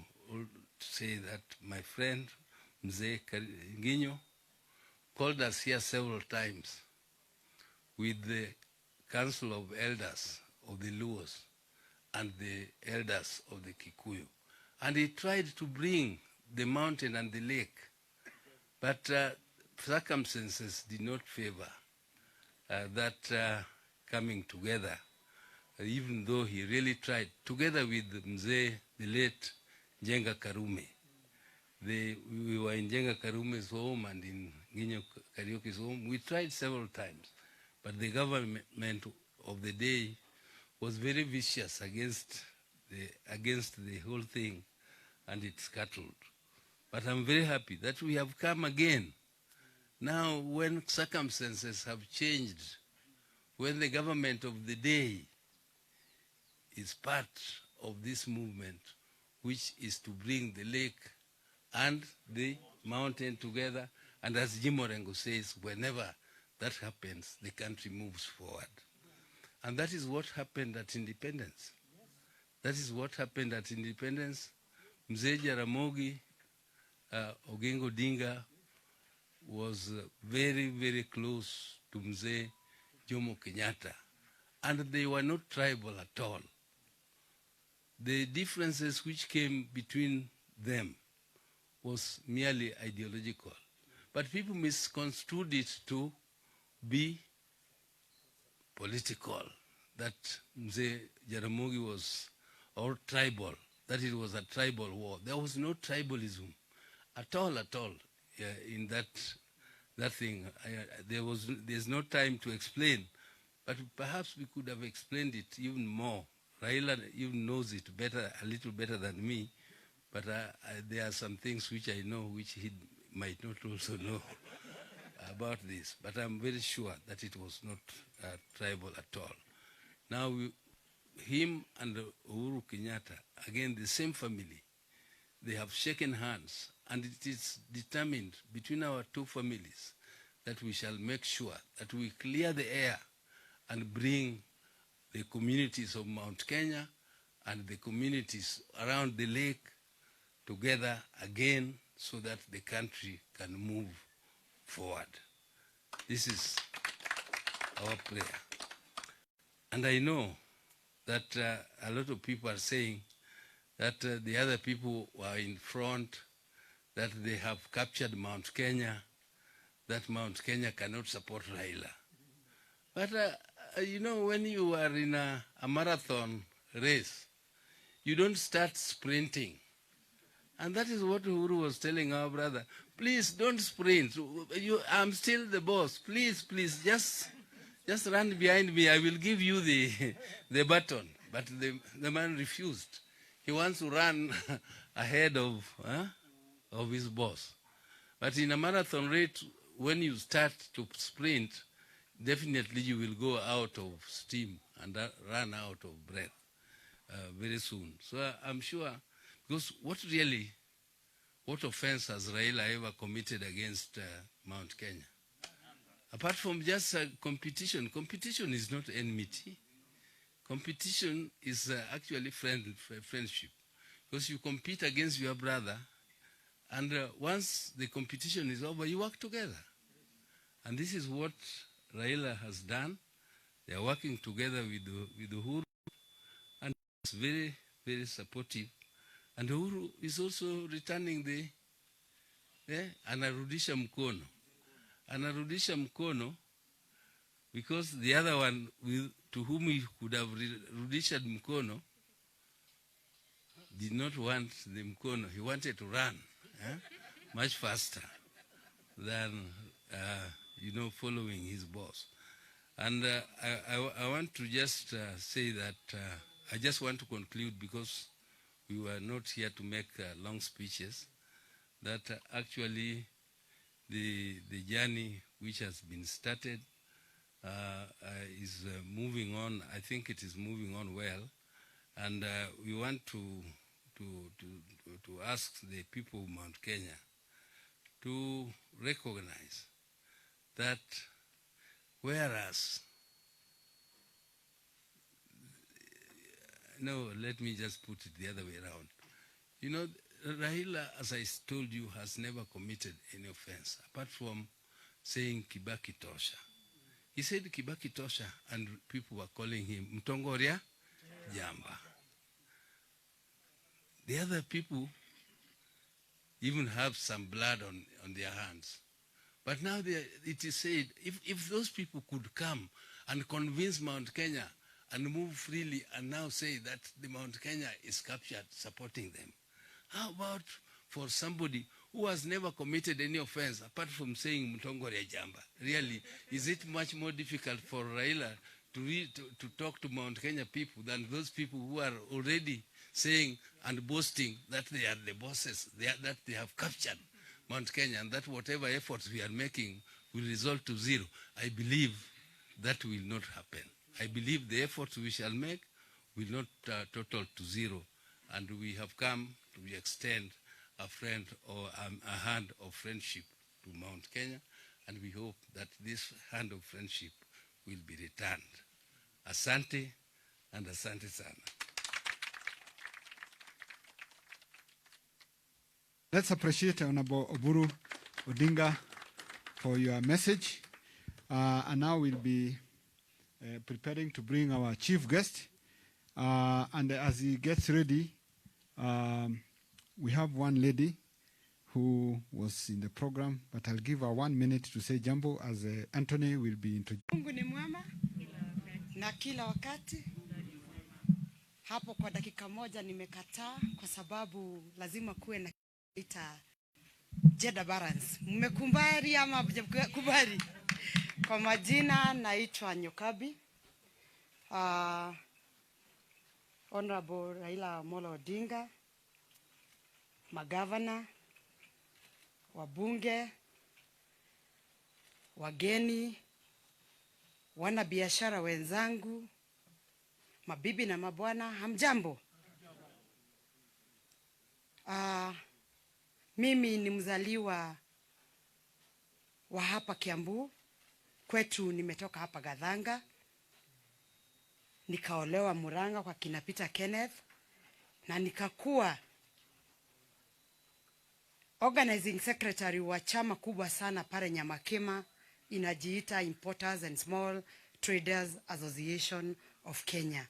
say that my friend Mzee Nginyo called us here several times with the Council of Elders of the Luos and the elders of the Kikuyu. And he tried to bring the mountain and the lake, but circumstances did not favor that coming together, even though he really tried, together with Mzee, the late Njenga Karume. We were in Njenga Karume's home and in Nginyo Kariuki's home. We tried several times, but the government of the day was very vicious against the whole thing, and it scuttled. But I'm very happy that we have come again. Now, when circumstances have changed, when the government of the day is part of this movement, which is to bring the lake and the mountain together, and as Jim Orengo says, whenever that happens, the country moves forward. And that is what happened at independence. That is what happened at independence. Mzee Jaramogi Oginga Odinga was very, very close to Mzee Jomo Kenyatta. And they were not tribal at all. The differences which came between them was merely ideological. But people misconstrued it to be political, that Mzee Jaramogi was or tribal, that it was a tribal war. There was no tribalism at all in that thing. There's no time to explain, but perhaps we could have explained it even more. Raila even knows it better, a little better than me, but there are some things which I know which he might not also know about this. But I'm very sure that it was not tribal at all. Now, him and Uhuru Kenyatta, again the same family, they have shaken hands, and it is determined between our two families that we shall make sure that we clear the air and bring the communities of Mount Kenya and the communities around the lake together again so that the country can move forward. This is our prayer. And I know that a lot of people are saying that the other people were in front, that they have captured Mount Kenya, that Mount Kenya cannot support Raila. But you know, when you are in a marathon race, you don't start sprinting. And that is what Uhuru was telling our brother. Please don't sprint. I'm still the boss. Please, just run behind me. I will give you the baton. But the man refused. He wants to run ahead of his boss. But in a marathon race, when you start to sprint, definitely you will go out of steam and run out of breath very soon. So I'm sure, because what offense has Raila ever committed against Mount Kenya? Apart from just competition. Competition is not enmity. Competition is actually friendship. Because you compete against your brother, and once the competition is over, you work together. And this is what Raila has done. They are working together with Uhuru, and it's very, very supportive. And Uhuru is also returning anarudisha mkono. Anarudisha mkono because the other one to whom he could have rudisha mkono did not want the mkono. He wanted to run much faster than, following his boss. And I want to just say that I just want to conclude, because we were not here to make long speeches, that actually the journey which has been started is moving on. I think it is moving on well. And we want to ask the people of Mount Kenya to recognize that whereas, no, let me just put it the other way around. You know, Raila, as I told you, has never committed any offense, apart from saying Kibaki Tosha. He said Kibaki Tosha, and people were calling him Mtongoria Jamba. The other people even have some blood on their hands. But now it is said, if those people could come and convince Mount Kenya and move freely and now say that the Mount Kenya is captured, supporting them, how about for somebody who has never committed any offense apart from saying Mtongoria Jamba? Really, is it much more difficult for Raila to talk to Mount Kenya people than those people who are already saying and boasting that they are the bosses, that they have captured Mount Kenya, and that whatever efforts we are making will result to zero? I believe that will not happen. I believe the efforts we shall make will not total to zero, and we have come to extend a friend or a hand of friendship to Mount Kenya, and we hope that this hand of friendship will be returned. Asante, and asante sana. Let's appreciate Honorable Uhuru Odinga for your message. And now we'll be preparing to bring our chief guest. And as he gets ready, we have one lady who was in the program, but I'll give her 1 minute to say jambo as Anthony will be introduced. Mungu ni mwema na kila wakati. Hapo kwa dakika moja nimekataa kwa sababu lazima kuwe na gender balance. Mmekumbali ama mjakubali? Kwa majina naitwa Nyokabi. Honorable Raila Odinga, magavana, wabunge, wageni, wana biashara wenzangu, mabibi na mabwana, hamjambo? Mimi ni mzaliwa wa hapa Kiambu. Kwetu nimetoka hapa Gathanga. Nikaolewa Muranga kwa kinapita Kenneth, na nikakuwa organizing secretary wa chama kubwa sana pale Nyamakema, inajiita Importers and Small Traders Association of Kenya.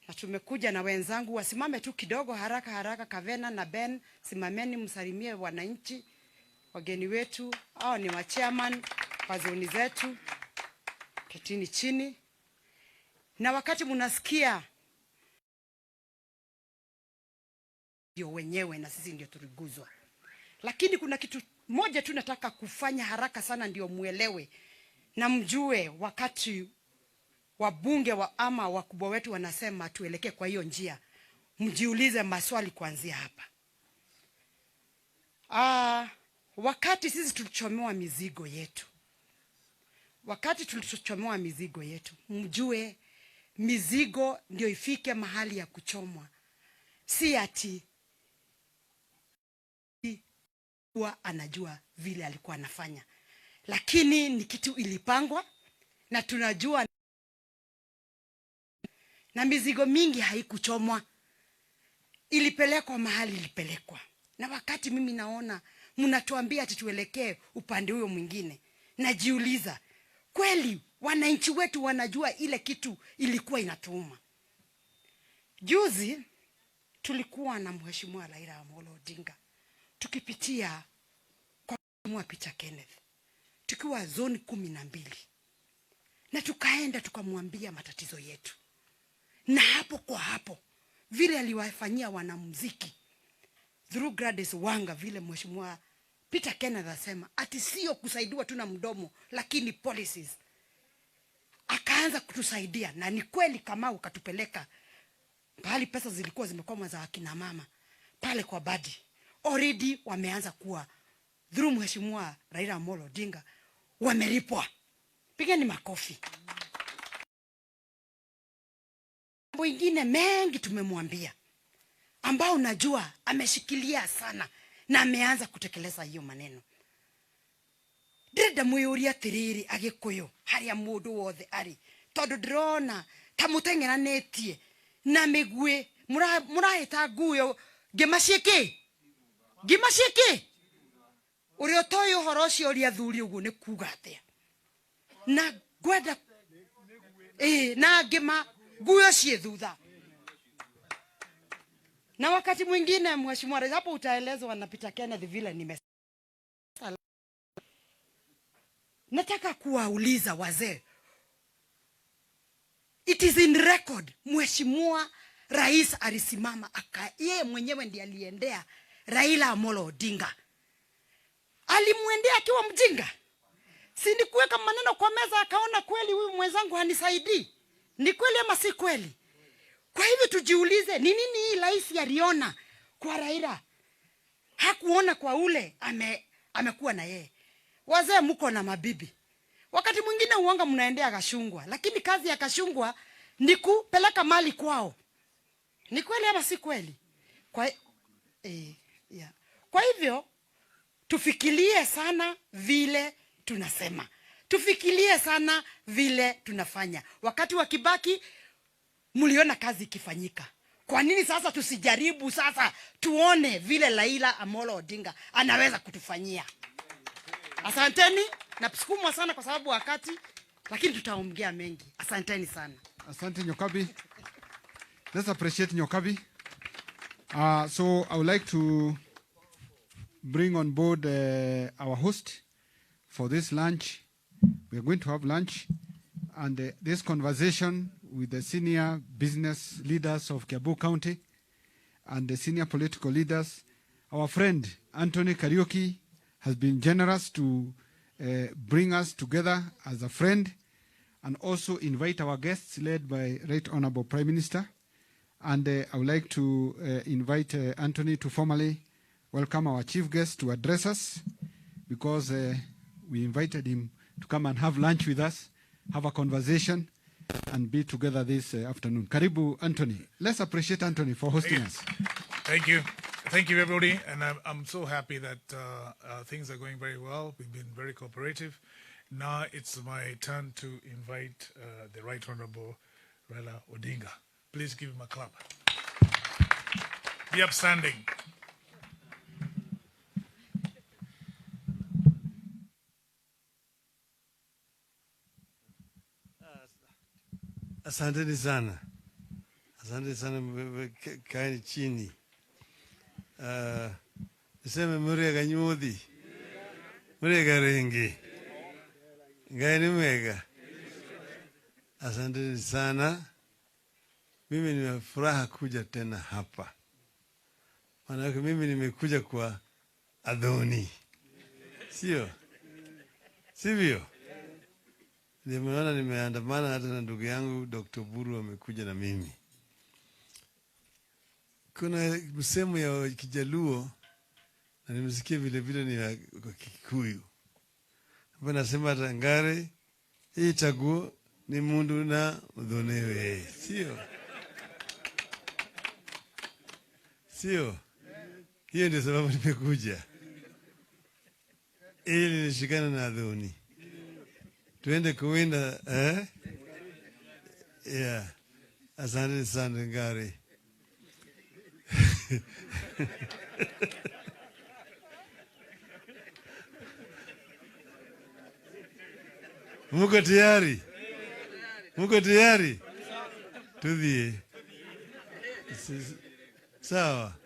Na tumekuja na wenzangu, wasimame tu kidogo haraka, Kavena na Ben, simameni msalimie wananchi, wageni wetu. Hao ni wa chairman wa zoni zetu. Ketini chini. Na wakati munasikia ndio wenyewe na sisi ndio tuliguzwa. Lakini kuna kitu moja tu nataka kufanya haraka sana ndio muelewe na mjue wakati wabunge ama wakubwa wetu wanasema tuelekee kwa hiyo njia. Mjiulize maswali kuanzia hapa. Wakati sisi tulichomewa mizigo yetu. Mjue mizigo ndio ifike mahali ya kuchomwa. Si ati huwa anajua vile alikuwa anafanya. Lakini ni kitu ilipangwa na tunajua na mizigo mingi haikuchomwa. Ilipelekwa mahali ilipelekwa. Na wakati mimi naona mnatuambia ati tuelekee upande huo mwingine, najiuliza kweli wananchi wetu wanajua ile kitu ilikuwa inatuuma? Juzi tulikuwa na mheshimiwa Raila Odinga tukipitia kwa mheshimiwa Peter Kenneth tukiwa zone 12 na tukaenda tukamwambia matatizo yetu. Na hapo kwa hapo vile aliwafanyia wanamuziki through Gladys Wanga, vile mheshimiwa Peter Kenneth asema ati sio kusaidiwa tu na mdomo lakini policies, akaanza kutusaidia. Na ni kweli kama ukatupeleka pale pesa zilikuwa zimekwama za akina mama pale kwa badi, already wameanza kuwa through mheshimiwa Raila Odinga wamelipwa. Pigeni makofi. Mambo ingine mengi tumemwambia ambao najua ameshikilia sana na ameanza kutekeleza hiyo maneno. Dirida muyuria tiriri agikuyu haria mundu wothe ari tondu ndirona ta mutengeranĩtie na migwe murahita nguyo ngimaciki urio toy uhoro ucio ria thuri uguo ni kuga atia na gwenda na ngima nguyo cie thutha. Na wakati mwingine mheshimiwa rais hapo utaelezwa na Peter Kenneth vile nimesema. Nataka kuwauliza wazee, it is in record, mheshimiwa rais alisimama yeye mwenyewe ndiye aliendea Raila Odinga. Alimwendea akiwa mjinga? Si ni kuweka maneno kwa meza akaona kweli huyu mwenzangu hanisaidii? Ni kweli ama si kweli? Kwa hivyo tujiulize ni nini hii rais aliona kwa Raila hakuona kwa ule amekuwa na yeye. Wazee mko na mabibi. Wakati mwingine uonga mnaendea Kashungwa, lakini kazi ya Kashungwa ni kupeleka mali kwao. Ni kweli ama si kweli? Kwa hivyo tufikirie sana vile tunasema. Tufikirie sana vile tunafanya. Wakati wa Kibaki mliona kazi ikifanyika. Kwa nini sasa tusijaribu sasa tuone vile Raila Odinga anaweza kutufanyia? Asanteni na tusukumwa sana kwa sababu wakati, lakini tutaongea mengi. Asanteni sana. Asante Nyokabi. Let's appreciate Nyokabi. So I would like to bring on board our host for this lunch. We are going to have lunch and this conversation with the senior business leaders of Kiambu County and the senior political leaders. Our friend Anthony Kariuki has been generous to bring us together as a friend and also invite our guests led by Right Honorable Prime Minister. And I would like to invite Anthony to formally welcome our chief guest to address us because we invited him to come and have lunch with us, have a conversation and be together this afternoon. Karibu, Anthony. Let's appreciate Anthony for hosting us. Thank you. Thank you, everybody. And I'm so happy that things are going very well. We've been very cooperative. Now it's my turn to invite the Right Honorable Raila Odinga. Please give him a clap. Be upstanding. Asanteni sana. Asante sana kaeni chini. Niseme murega nyuthi. Murega rengi. Ngaini mwega. Asante sana. Mimi nimefuraha kuja tena hapa. Maanake mimi nimekuja kwa adhoni. Sio? Sivyo? Nimeona nimeandamana hata na ndugu yangu Dr. Uhuru amekuja na mimi. Kuna msemo ya Kijaluo na nimesikia vile vile ni ya Kikuyu. Hapa nasema tangare hii chaguo ni mundu na udhonewe. Sio? Sio? Hiyo ndio sababu nimekuja. Ili nishikane na adhoni. Tuende kuwinda, Yeah. Asante sana ngari. Muko tayari? Muko tayari? Tudhie. Sawa.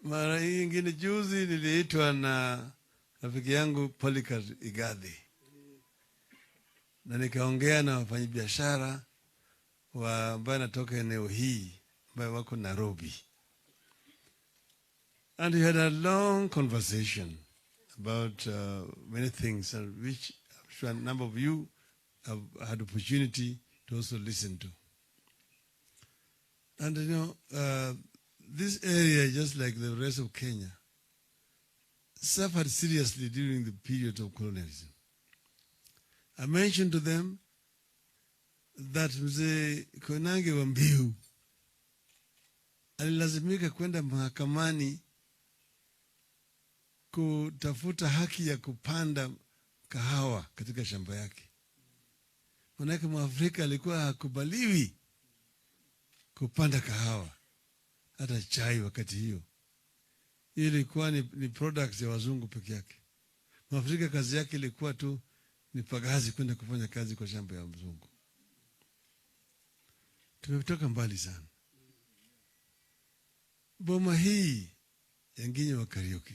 Mara hii ingine juzi niliitwa na rafiki yangu Polycarp Igadhi. Na nikaongea na wafanyabiashara ambao natoka eneo hii ambao wako Nairobi. And we had a long conversation about many things, which I'm sure a number of you have had opportunity to also listen to. And you know, this area, just like the rest of Kenya, suffered seriously during the period of colonialism. I mentioned to them that Mzee Koinange wa Mbiu alilazimika kwenda mahakamani kutafuta haki ya kupanda kahawa katika shamba yake. Manake Mwafrika alikuwa hakubaliwi kupanda kahawa, hata chai wakati hiyo. Ilikuwa ni products ya wazungu peke yake. Mwafrika kazi yake ilikuwa tu ni pagazi kwenda kufanya kazi kwa shamba ya mzungu. Tumetoka mbali sana. Boma hii ya Nginyi wa Kariuki.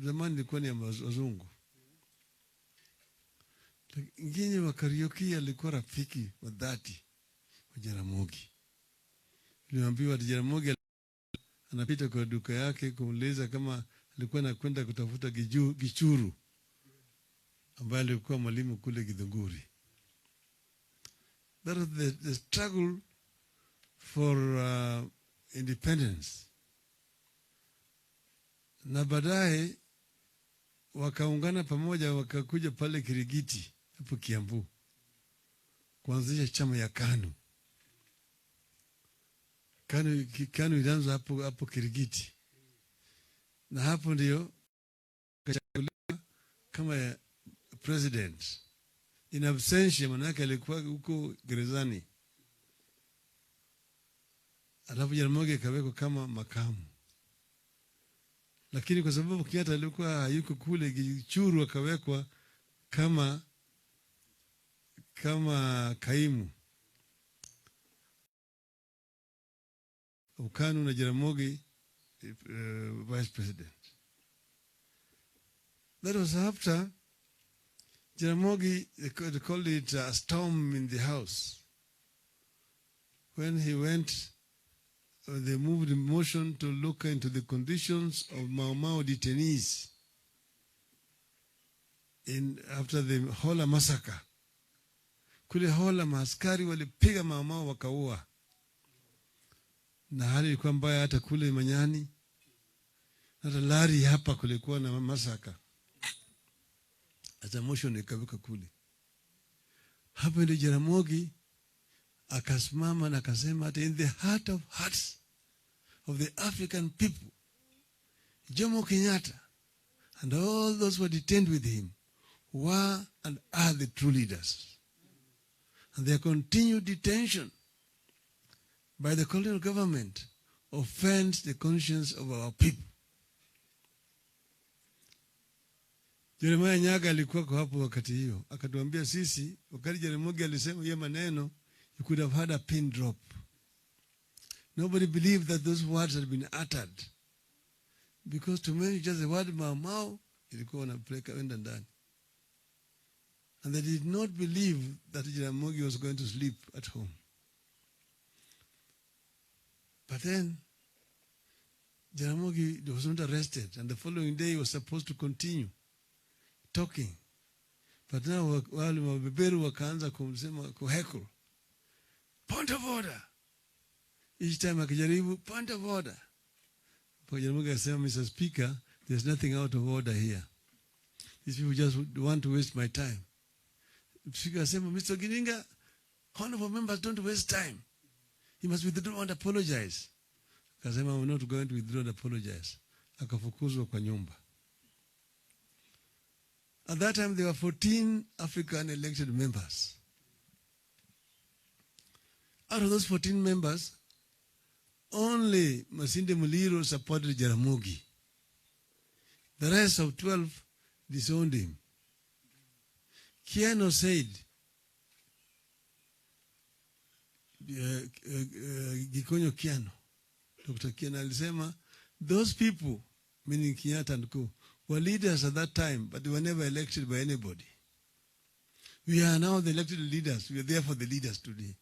Zamani ilikuwa ni ya wazungu. Nginyi wa Kariuki alikuwa rafiki wa dhati wa Jaramogi. Niliambiwa Jaramogi anapita kwa duka yake kumuuliza kama alikuwa anakwenda kutafuta gichuru ambaye alikuwa mwalimu kule Githunguri. That was the struggle for independence. Na baadaye wakaungana pamoja, wakakuja pale Kirigiti hapo Kiambu kuanzisha chama ya KANU. KANU ilianza hapo Kirigiti, na hapo ndio kachaguliwa kama president in absentia, manake alikuwa huko gerezani. Alafu Jaramogi akawekwa kama makamu, lakini kwa sababu Kenyatta alikuwa hayuko kule, Gichuru akawekwa kama kaimu. KANU na Jaramogi vice president. That was after Jaramogi, they called it a storm in the house. When he went, they moved in motion to look into the conditions of Mau Mau detainees after the Hola massacre. Kule Hola maaskari walipiga Mau Mau wakaua. Na hali ilikuwa mbaya hata kule Manyani. Hata Lari hapa kulikuwa na massacre. Hata motion ikaweka kule. Hapo ndio Jaramogi akasimama na akasema hata in the heart of hearts of the African people, Jomo Kenyatta and all those who were detained with him were and are the true leaders. And their continued detention by the colonial government offends the conscience of our people. Jeremiah Nyaga alikuwa kwa hapo wakati hiyo. Akatuambia sisi, wakati Jaramogi alisema hiyo maneno, you could have had a pin drop. Nobody believed that those words had been uttered. Because to me, just the word Mau Mau, ilikuwa wanapeleka wenda ndani. And they did not believe that Jaramogi was going to sleep at home. But then, Jaramogi was not arrested, and the following day he was supposed to continue talking. But now, wale mabeberu wakaanza kumsema kuheckle. Point of order. Each time akijaribu, point of order. But Jaramogi akasema, Mr. Speaker, there's nothing out of order here. These people just want to waste my time. Speaker akasema, Mr. Odinga, honorable members don't waste time. He must withdraw and apologize. Akasema, I'm not going to withdraw and apologize. Akafukuzwa kwa nyumba. At that time, there were 14 African elected members. Out of those 14 members, only Masinde Muliro supported Jaramogi. The rest of 12 disowned him. Kiano said, Gikonyo Kiano, Dr. Kiano alisema, those people, meaning Kenyatta and co, were leaders at that time, but they were never elected by anybody. We are now the elected leaders. We are there for the leaders today.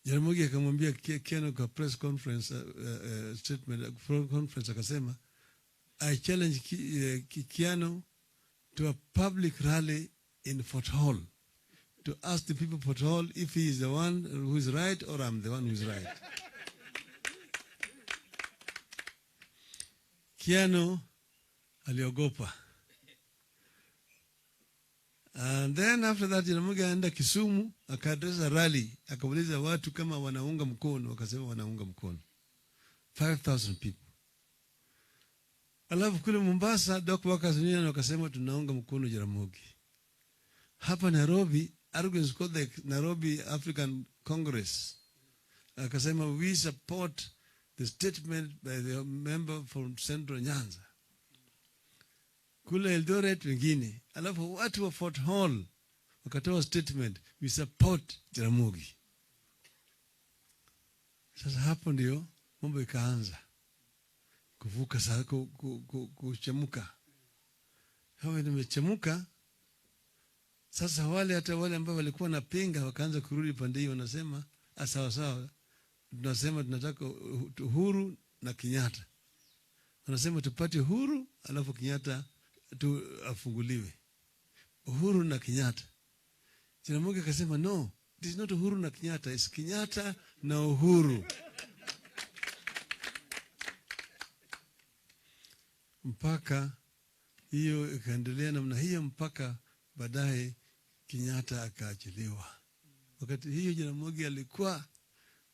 Jaramogi akamwambia Kiano kwa press conference statement conference akasema, I challenge Kiano to a public rally in Fort Hall to ask the people of Fort Hall if he is the one who is right or I'm the one who is right. Kiano aliogopa. And then after that, Jaramogi aenda Kisumu, akadresa rally, akauliza watu kama wanaunga mkono, wakasema wanaunga mkono. 5,000 people. Alafu kule Mombasa, Doc Workers Union wakasema tunaunga mkono Jaramogi. Hapa Nairobi, arguments called the Nairobi African Congress. Akasema we support the statement by the member from Central Nyanza. Kule Eldoret wengine. Alafu watu wa Fort Hall wakatoa statement, we support Jaramogi. Sasa hapo ndio mambo ikaanza kuvuka sasa kuchemuka. Hawa nimechemuka. Sasa hata wale ambao walikuwa na pinga wakaanza kurudi pande hiyo, wanasema sawa sawa, tunasema tunataka Uhuru na Kenyatta. Wanasema tupate Uhuru alafu Kenyatta afunguliwe. Uhuru na Kenyatta. Jaramogi akasema no, it is not Uhuru na Kenyatta, it's Kenyatta na Uhuru. Mpaka hiyo ikaendelea namna hiyo mpaka baadaye Kenyatta akaachiliwa. Wakati hiyo Jaramogi alikuwa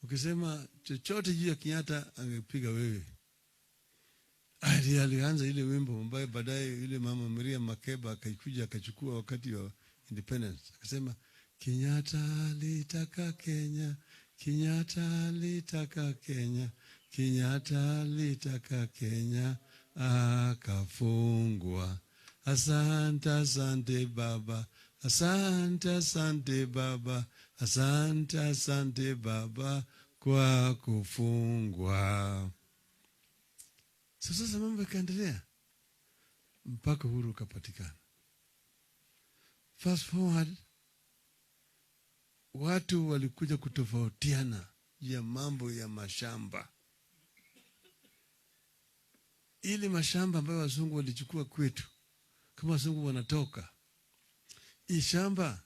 ukisema chochote juu ya Kenyatta angepiga wewe. Alianza ile wimbo ambaye baadaye ile mama Maria Makeba akaikuja akachukua wakati wa independence. Akasema Kenyatta alitaka Kenya, Kenyatta alitaka Kenya, Kenyatta alitaka Kenya, akafungwa. Asante, asante baba, asante, asante baba, asante, asante baba kwa kufungwa. Sasa mambo yakaendelea mpaka Uhuru ukapatikana. Fast forward, watu walikuja kutofautiana ya mambo ya mashamba. Ili mashamba ambayo wazungu walichukua kwetu, kama wazungu wanatoka, hii shamba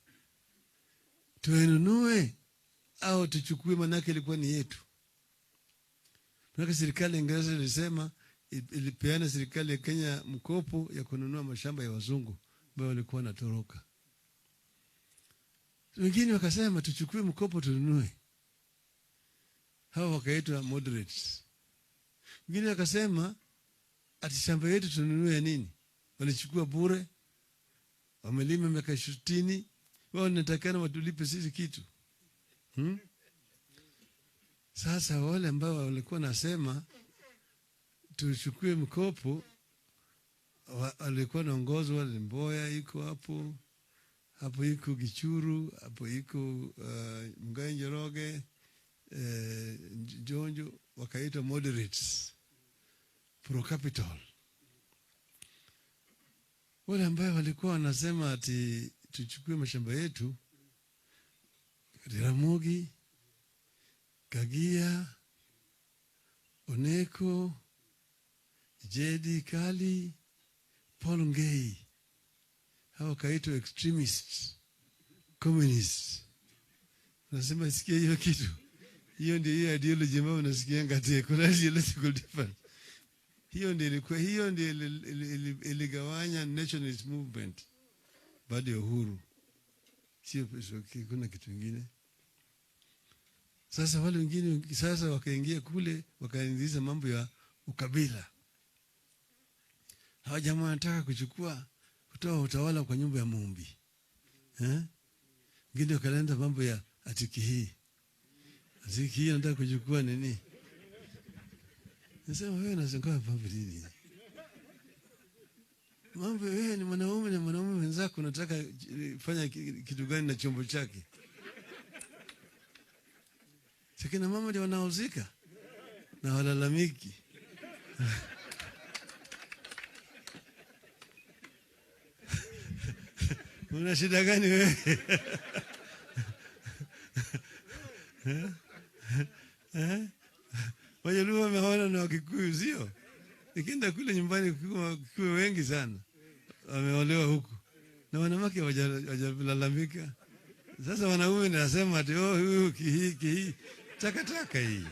tuenunue au tuchukue, manake ilikuwa ni yetu. Manake serikali ya Uingereza ilisema ilipeana serikali ya Kenya mkopo ya kununua mashamba ya wazungu ambao walikuwa wanatoroka. Wengine wakasema tuchukue mkopo tununue. Hao wakaitwa moderates. Wengine wakasema ati shamba yetu tununue nini? Walichukua bure. Wamelima miaka 60, wao wanatakana watulipe sisi kitu. Sasa wale ambao walikuwa nasema tuchukue mkopo walikuwa naongozwa na Mboya, iko hapo iko Gichuru, hapo iko Mgai Njoroge, Jonjo, wakaitwa moderates pro capital. wale ambao walikuwa wanasema ati tuchukue mashamba yetu, Ramogi, Kagia, Oneko, Jedi Kali, Paul Ngei, hao kaitwa extremists, communists. Nasema sikia hiyo kitu. Hiyo ndio hiyo ideology ambayo unasikia ngati kuna ideological difference. Hiyo ndio iligawanya nationalist movement baada ya Uhuru. Sio kuna kitu kingine. Sasa wale wengine sasa wakaingia kule wakaanzisha mambo ya ukabila. Hawa jamaa wanataka kutoa utawala kwa nyumba ya Mumbi. Wengine wakalenda mambo ya atiki hii. Atiki hii anataka kuchukua nini? Nasema wewe unazunguka mambo nini? Mambo wewe ni mwanaume na mwanaume wenzako unataka fanya kitu gani na chombo chake? Sikina mama ndio wanaozika na walalamiki. Una shida gani wewe? Wajaluo wameona na Kikuyus sio? Nikienda kule nyumbani kwa wengi sana wameolewa huku. Na wanawake wajalalamika. Sasa wanaume nasema ati huyu hii takataka hii.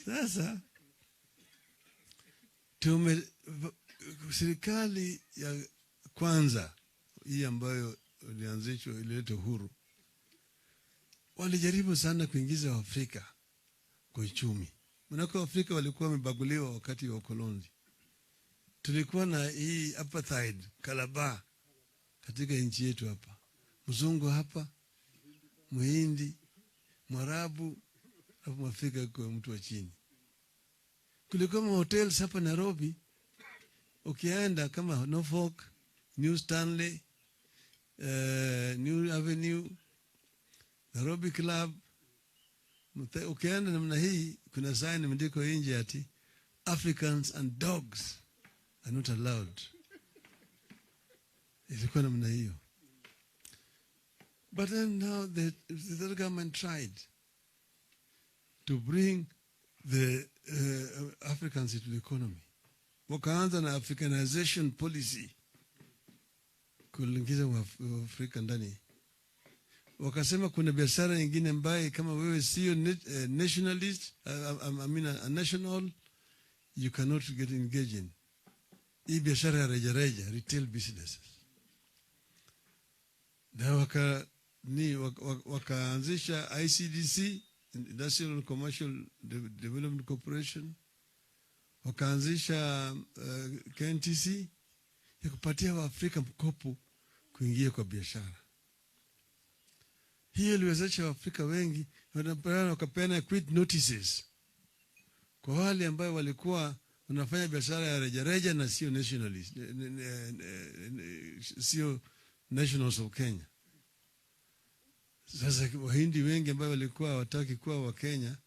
Sasa serikali ya kwanza hii ambayo ilianzishwa ilileta Uhuru, walijaribu sana kuingiza Afrika kwa uchumi. Manake Afrika walikuwa wamebaguliwa wakati wa ukoloni. Tulikuwa na hii apartheid, Kalaba katika nchi yetu hapa. Mzungu hapa, Muhindi, Mwarabu, hapo Mwafrika kwa mtu wa chini. Kulikuwa hotels hapa Nairobi. Ukienda kama Norfolk, New Stanley, New Avenue, Nairobi Club. Ukienda namna hii kuna sign imeandikwa nje ati Africans and dogs are not allowed. Ilikuwa namna hiyo. But then now the government tried to bring the Africans into the economy. Wakaanza na Africanization policy kuingiza Afrika ndani. Wakasema kuna biashara nyingine ambaye kama wewe sio nationalist, a national, you cannot get engaged in. Hii biashara ya rejareja, retail businesses. Na wakaanzisha ICDC, Industrial Commercial Development Corporation. Wakaanzisha KNTC ya kupatia Waafrika mkopo kuingia kwa biashara. Hiyo iliwezesha Waafrika wengi wakapeana quit notices kwa wale ambao walikuwa wanafanya biashara ya rejareja na sio nationalist, sio nationals of Kenya. Sasa Wahindi wengi ambao walikuwa hawataki kuwa wa Kenya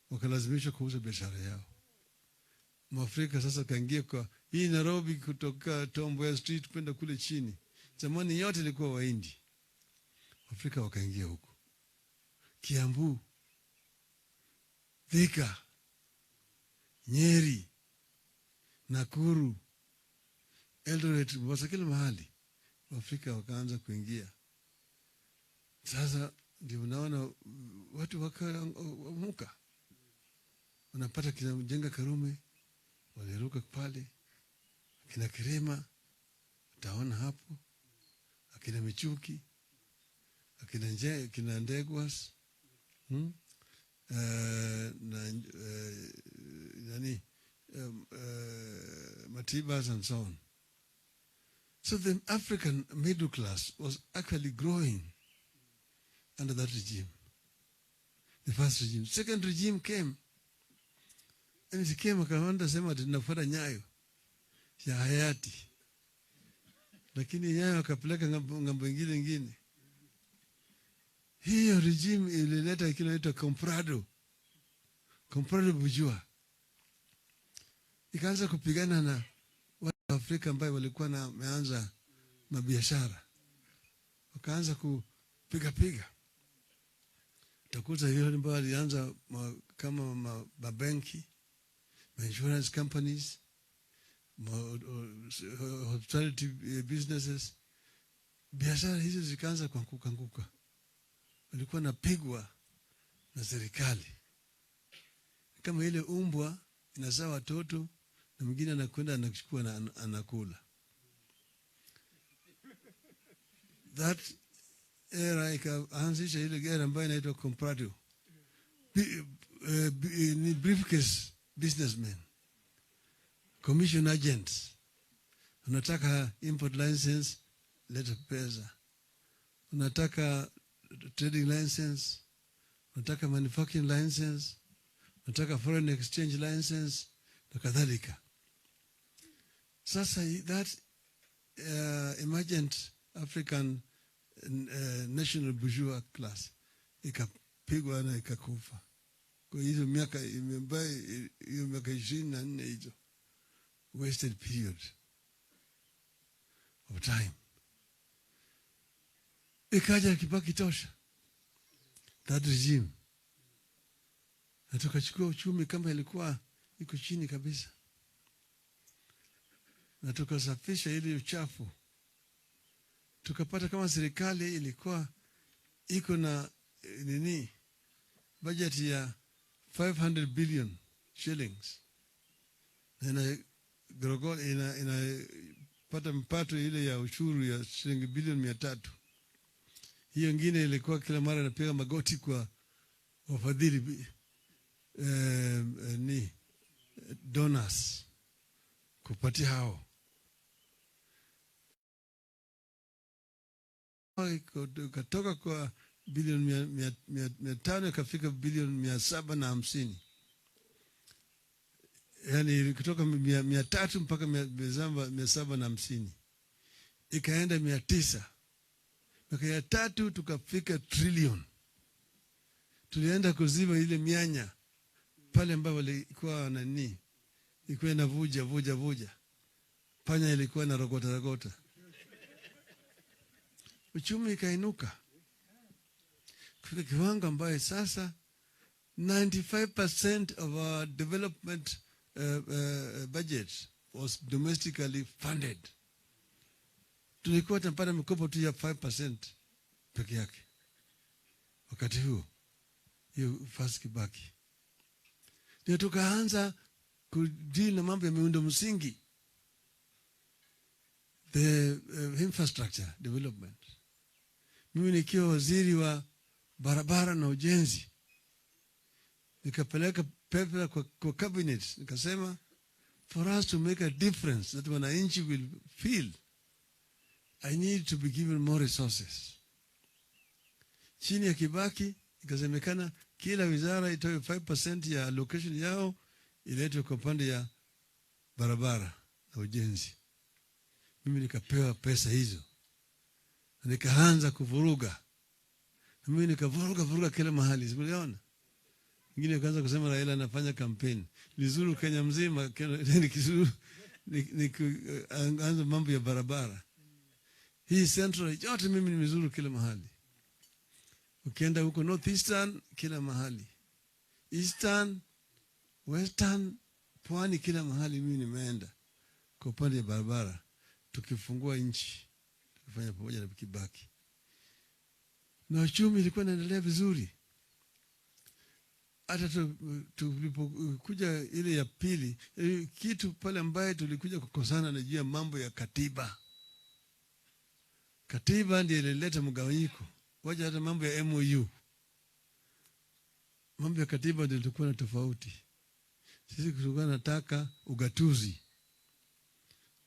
wakalazimishwa kuuza biashara yao. Mwafrika sasa kaingia kwa hii Nairobi kutoka Tom Mboya Street kwenda kule chini. Zamani yote ilikuwa Wahindi. Afrika wakaingia huko. Kiambu, Thika, Nyeri, Nakuru, Eldoret, Mombasa, kila mahali Afrika wakaanza kuingia. Sasa ndio unaona watu wakamuka. Unapata kina Mjenga Karume waliruka pale, akina Kirema utaona hapo, akina Michuki, akina Ndegwas, Matibas and so on. So the African middle class was actually growing under that regime. The first regime. Second regime came. And it came akaanda sema tunafuata nyayo ya hayati. Lakini nyayo akapeleka ngambo nyingine. Hiyo regime ilileta kile inaitwa comprado comparative bourgeois. Ikaanza kupigana na watu wa Afrika ambao walikuwa na wameanza mabiashara. Wakaanza kupiga. Utakuta hiyo ambao walianza kama mabenki, insurance companies, hospitality businesses. Biashara hizo zikaanza kuanguka. Walikuwa napigwa na serikali. Kama ile umbwa inazaa watoto na mwingine anakwenda anachukua na anakula. That era ikaanzisha ile era ambayo inaitwa comparative. Briefcase businessmen, commission agents. Unataka import license, leta pesa. Unataka trading license, unataka manufacturing license, unataka foreign exchange license, na kadhalika. Sasa that emergent African national bourgeois class ikapigwa na ikakufa. Kwa hiyo miaka 24 hizo wasted period of time. Ikaja Kibaki tosha, that regime, na tukachukua uchumi kama ilikuwa iko chini kabisa, na tukasafisha ile uchafu. Tukapata kama serikali ilikuwa iko na budget ya 500 billion shillings, na inapata mpato ile ya ushuru ya shilingi bilioni 300. Hiyo ingine ilikuwa kila mara inapiga magoti kwa wafadhili donors kupatia hao. Katoka kwa bilioni 500 ikafika bilioni 750. Yani kutoka 300 mpaka 750. Ikaenda 900. Miaka ya 3 tukafika trillion. Tulienda kuziba ile mianya pale ambapo ilikuwa ilikuwa inavuja. Panya ilikuwa na rogota. Uchumi ikainuka kufika kiwango ambayo sasa 95% of our development budget was domestically funded. Tulikuwa tunapata mikopo tu ya 5% peke yake wakati huo, hiyo first Kibaki. Ndio tukaanza kudeal na mambo ya miundo msingi, the infrastructure development. Mimi nikiwa waziri wa barabara na ujenzi, nikapeleka paper kwa cabinet, nikasema for us to make a difference that wananchi will feel, I need to be given more resources. Chini ya Kibaki ikasemekana kila wizara itoe 5% ya allocation yao iletwe kwa pande ya barabara na ujenzi. Mimi nikapewa pesa hizo, nikaanza kuvuruga. Mimi nikavuruga kila mahali, simuliona. Wengine wakaanza kusema Raila anafanya campaign. Nilizuru Kenya mzima, nikaanza mambo ya barabara. Hii Central yote mimi nimezuru kila mahali. Ukienda huko Northeastern kila mahali, Eastern, Western, Pwani kila mahali mimi nimeenda kwa upande ya barabara. Tukifungua nchi, tukifanya pamoja na Kibaki. Na uchumi ilikuwa inaendelea vizuri. Hata tulipokuja ile ya pili, kitu pale ambaye tulikuja kukosana na juu ya mambo ya katiba. Katiba ndiyo ilileta mgawanyiko. Wacha hata mambo ya MOU. Mambo ya katiba ndio tulikuwa na tofauti. Sisi tulikuwa nataka ugatuzi,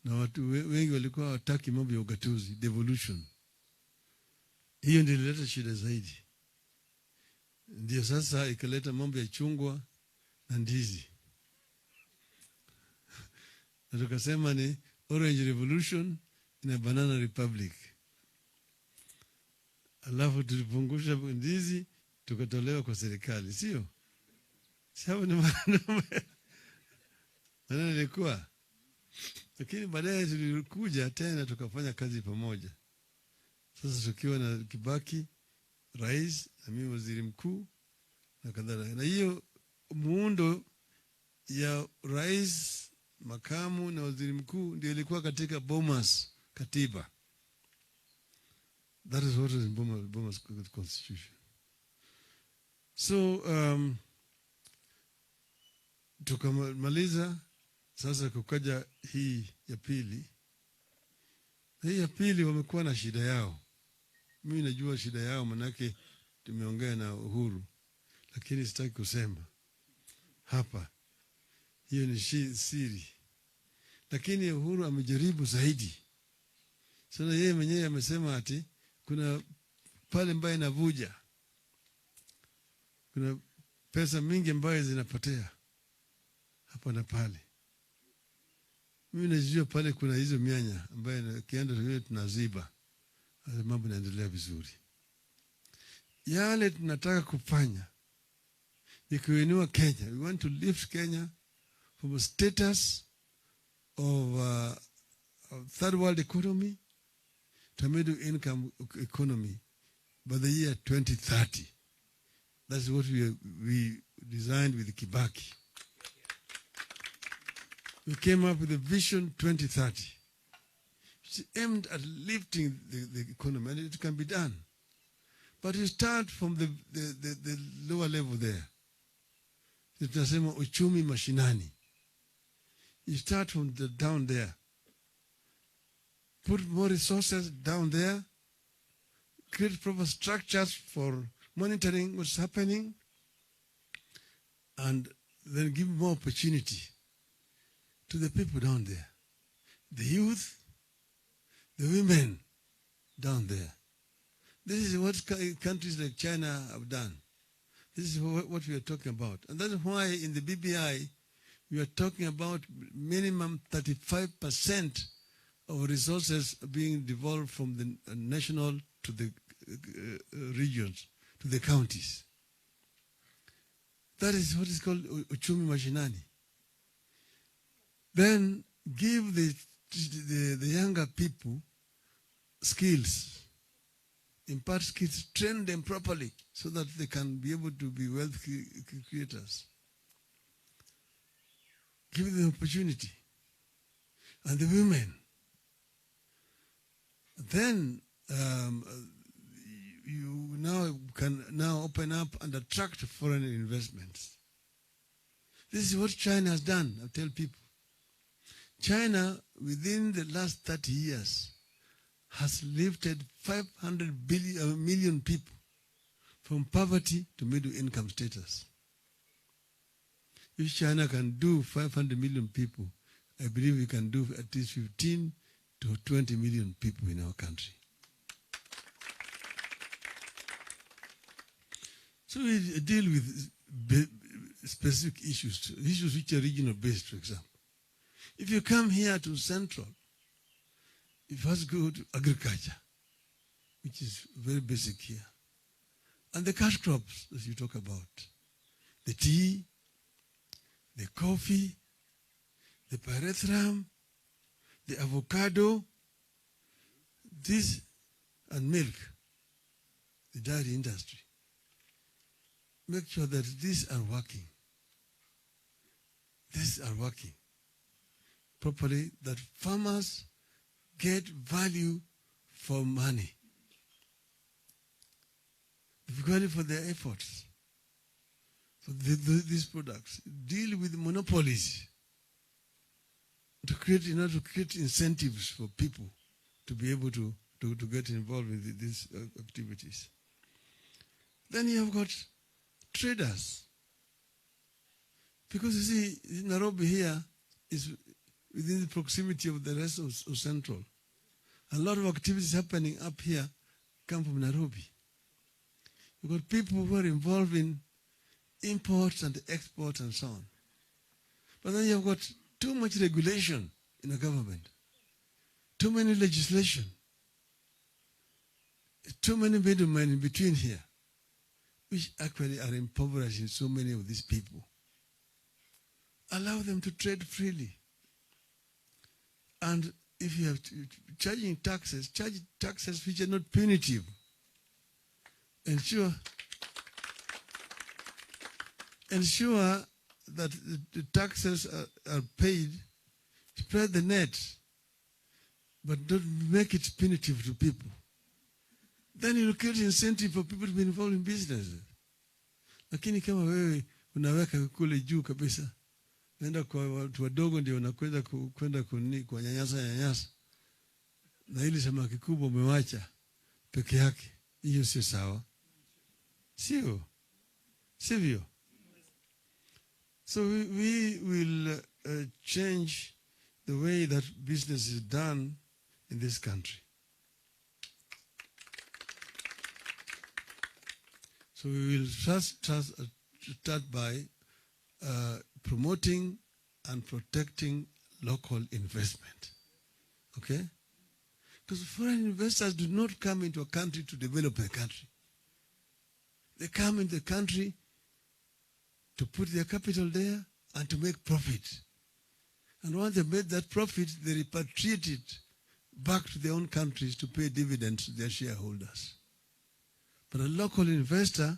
na watu wengi walikuwa wataki mambo ya ugatuzi, devolution. Hiyo ndio ilileta shida zaidi. Ndio sasa ikaleta mambo ya chungwa na ndizi. Na tukasema ni Orange Revolution na Banana Republic. Alafu tulipungusha ndizi, tukatolewa kwa serikali, sio? Sababu maneno ilikuwa. Lakini baadaye tulikuja tena tukafanya kazi pamoja. Sasa tukiwa na Kibaki, rais, na mimi waziri mkuu, na kadhalika. Na hiyo muundo ya rais, makamu na waziri mkuu ndio ilikuwa katika Bomas katiba. That is what is in Bomas constitution. So tukamaliza. Sasa kukaja hii ya pili. Hii ya pili wamekuwa na shida yao. Mimi najua shida yao manake tumeongea na Uhuru. Lakini sitaki kusema hapa. Hiyo ni siri. Lakini Uhuru amejaribu zaidi. Sasa yeye mwenyewe amesema ati kuna pale ambayo inavuja. Kuna pesa mingi ambayo zinapotea hapa na pale. Mimi najua pale kuna hizo mianya ambayo kienda tunaziba. Mambo yanaendelea vizuri. Yale tunataka kufanya ni kuinua Kenya. We want to lift Kenya from a status of third world economy to a middle income economy by the year 2030. That's what we designed with Kibaki. We came up with a vision 2030. It's aimed at lifting the economy, and it can be done. But you start from the lower level there. Tunasema uchumi mashinani. You start from down there. Put more resources down there. Create proper structures for monitoring what's happening. And then give more opportunity to the people down there. The youth, the women down there. This is what countries like China have done. This is what we are talking about. And that's why in the BBI, we are talking about minimum 35% of resources being devolved from the national to the regions, to the counties. That is what is called uchumi mashinani. Then give the younger people skills, impart skills, train them properly so that they can be able to be wealth creators. Give them opportunity. And the women. Then you can now open up and attract foreign investments. This is what China has done, I tell people. China, within the last 30 years, has lifted 500 million people from poverty to middle income status. If China can do 500 million people, I believe we can do at least 15 to 20 million people in our country. So we deal with specific issues which are regional based, for example. If you come here to Central, you first go to agriculture, which is very basic here. And the cash crops that you talk about, the tea, the coffee, the pyrethrum, the avocado, this, and milk, the dairy industry. Make sure that these are working. These are working properly, that farmers get value for money. Value for their efforts. So these products deal with monopolies to create, in order to create incentives for people to be able to get involved with these activities. Then you have got traders. Because you see, Nairobi here is within the proximity of the rest of Central. A lot of activities happening up here come from Nairobi. You've got people who are involved in imports and exports and so on. But then you've got too much regulation in the government, too many legislation, too many middlemen in between here, which actually are impoverishing so many of these people allow them to trade freely. And if you have charging taxes, charge taxes which are not punitive. Ensure that the taxes are paid, spread the net, but don't make it punitive to people. Then you'll create incentive for people to be involved in business. Lakini kama wewe unaweka kule juu kabisa, nenda kwa watu wadogo ndio unakwenda kwa nyanyasa, na ili samaki kubwa umewacha peke yake, hiyo sio sawa. Sivyo? So we will change the way that business is done in this country. So we will start by promoting and protecting local investment. Okay? Because foreign investors do not come into a country to develop a country. They come into the country to put their capital there and to make profit. And once they made that profit, they repatriate it back to their own countries to pay dividends to their shareholders. But a local investor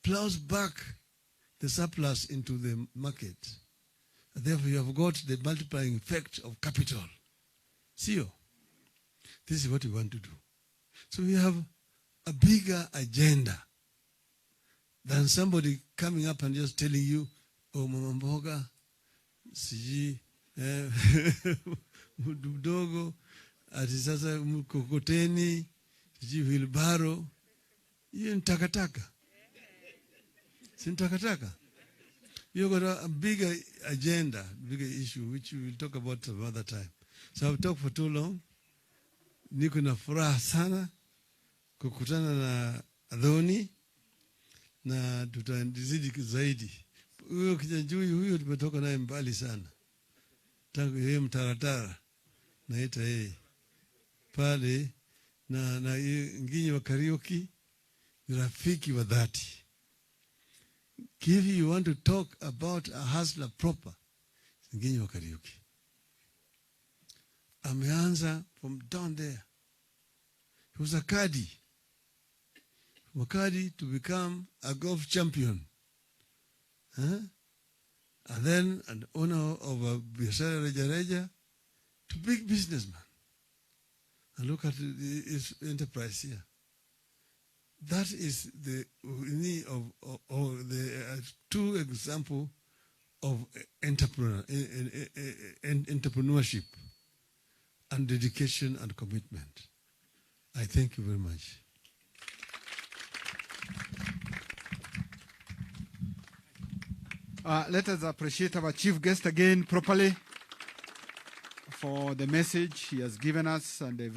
plows back the surplus into the market. And therefore, you have got the multiplying effect of capital. See, this is what we want to do. So we have a bigger agenda than somebody coming up and just telling you, oh, mama mboga, siji, mdogo, ati sasa mkokoteni, siji wheelbarrow. Hiyo ni takataka. Si takataka. You've got a bigger agenda, bigger issue, which we will talk about some other time. So I've talked for too long. Niko na furaha sana kukutana na Adhoni na tutazidi zaidi. Huyo kijana huyo tumetoka naye mbali sana. Tangu yeye mtaratara naita yeye pale na nginyi wa karaoke ni rafiki wa dhati. If you want to talk about a hustler proper, nginyi wa karaoke. Ameanza from down there. He was a caddy. From a caddy to become a golf champion. And then an owner of a biashara reja to big businessman. And look at his enterprise here. That is the two examples of entrepreneurship and dedication and commitment. I thank you very much. Let us appreciate our chief guest again properly for the message he has given us and the